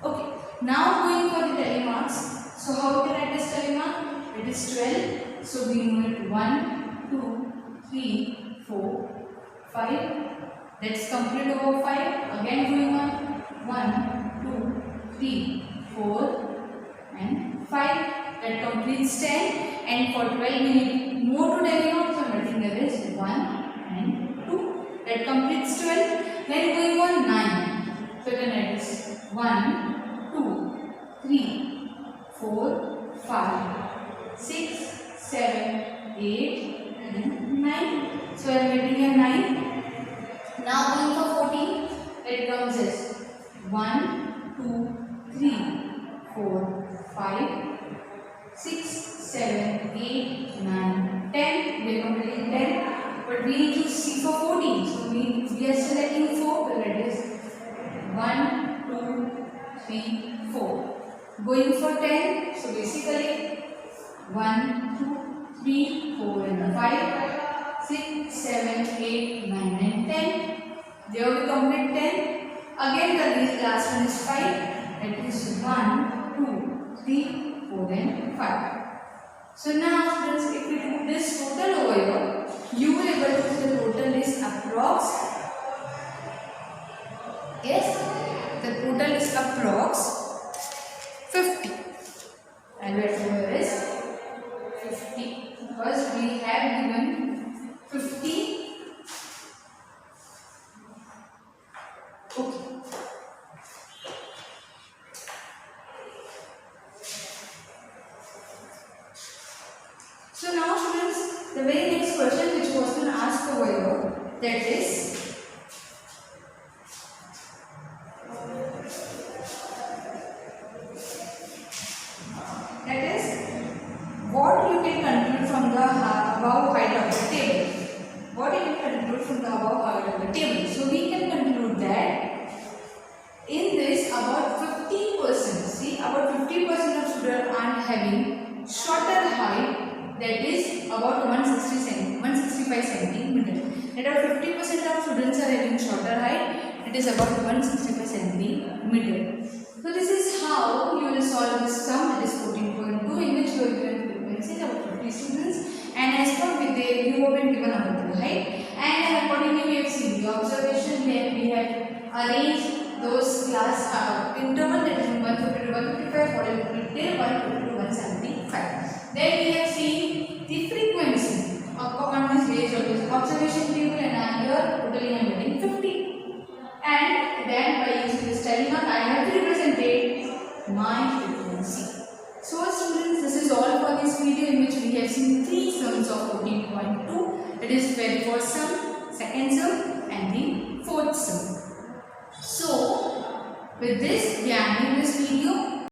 Okay. Now going for the telemarks. So how we can write this telemark? It is 12. So we know it 1, 2, 3, 4, 5. Let's complete over 5. Again going on 1, 2, 3, 4, and 5. That completes 10. And for 12 minutes more to telemark, so writing there is 1 and 2. That completes 12. Then going on 9. So then it is 1, 2, 3, 4, 5, 6, 7, 8, and 9. So I am getting here 9. Now going for 14, it comes as 1, 2, 3, 4, 5, 6, 7, 8, 9, 10. We are completing 10. But we need to see for 14. So we are selecting 4. So that is 1, 2, 3, 4. Going for 10. So basically 1, 2, 3, 4 and 5, 6, 7, 8, 9 and 10. There we complete 10. Again the last one is 5. That is 1, 2, 3, 4 and 5. So now students, if we do this total over here, you will able to see the total is approx. Yes, the total is approx 50. And where over is 50, because we have given 50. Okay. So now students, the very next question which was been asked over here, that is what you can conclude from the above height of the table. What you can conclude from the above height of the table. So we can conclude that in this about 50%, see about 50% of students are having shorter height, that is about 165 centimeter. That are 50% of students are having shorter height, it is about 165 centimeter. So this is how you will solve this sum, that is 14.2, in which you will given frequency about 50 students, and as per with the you have been given about the height, And accordingly we have seen the observation, then we have arranged those class interval, that is 150 to 155, 40 to 50 till 150 to 175. Then we have seen the frequency on this based on this observation table, and I am here totally I am getting 50. And then by using this telemark I have represented my frequency. So students, this is all for this video, in which we have seen 3 sums of 14.2. It is very first sum, second sum and the fourth sum. So with this we are ending this video.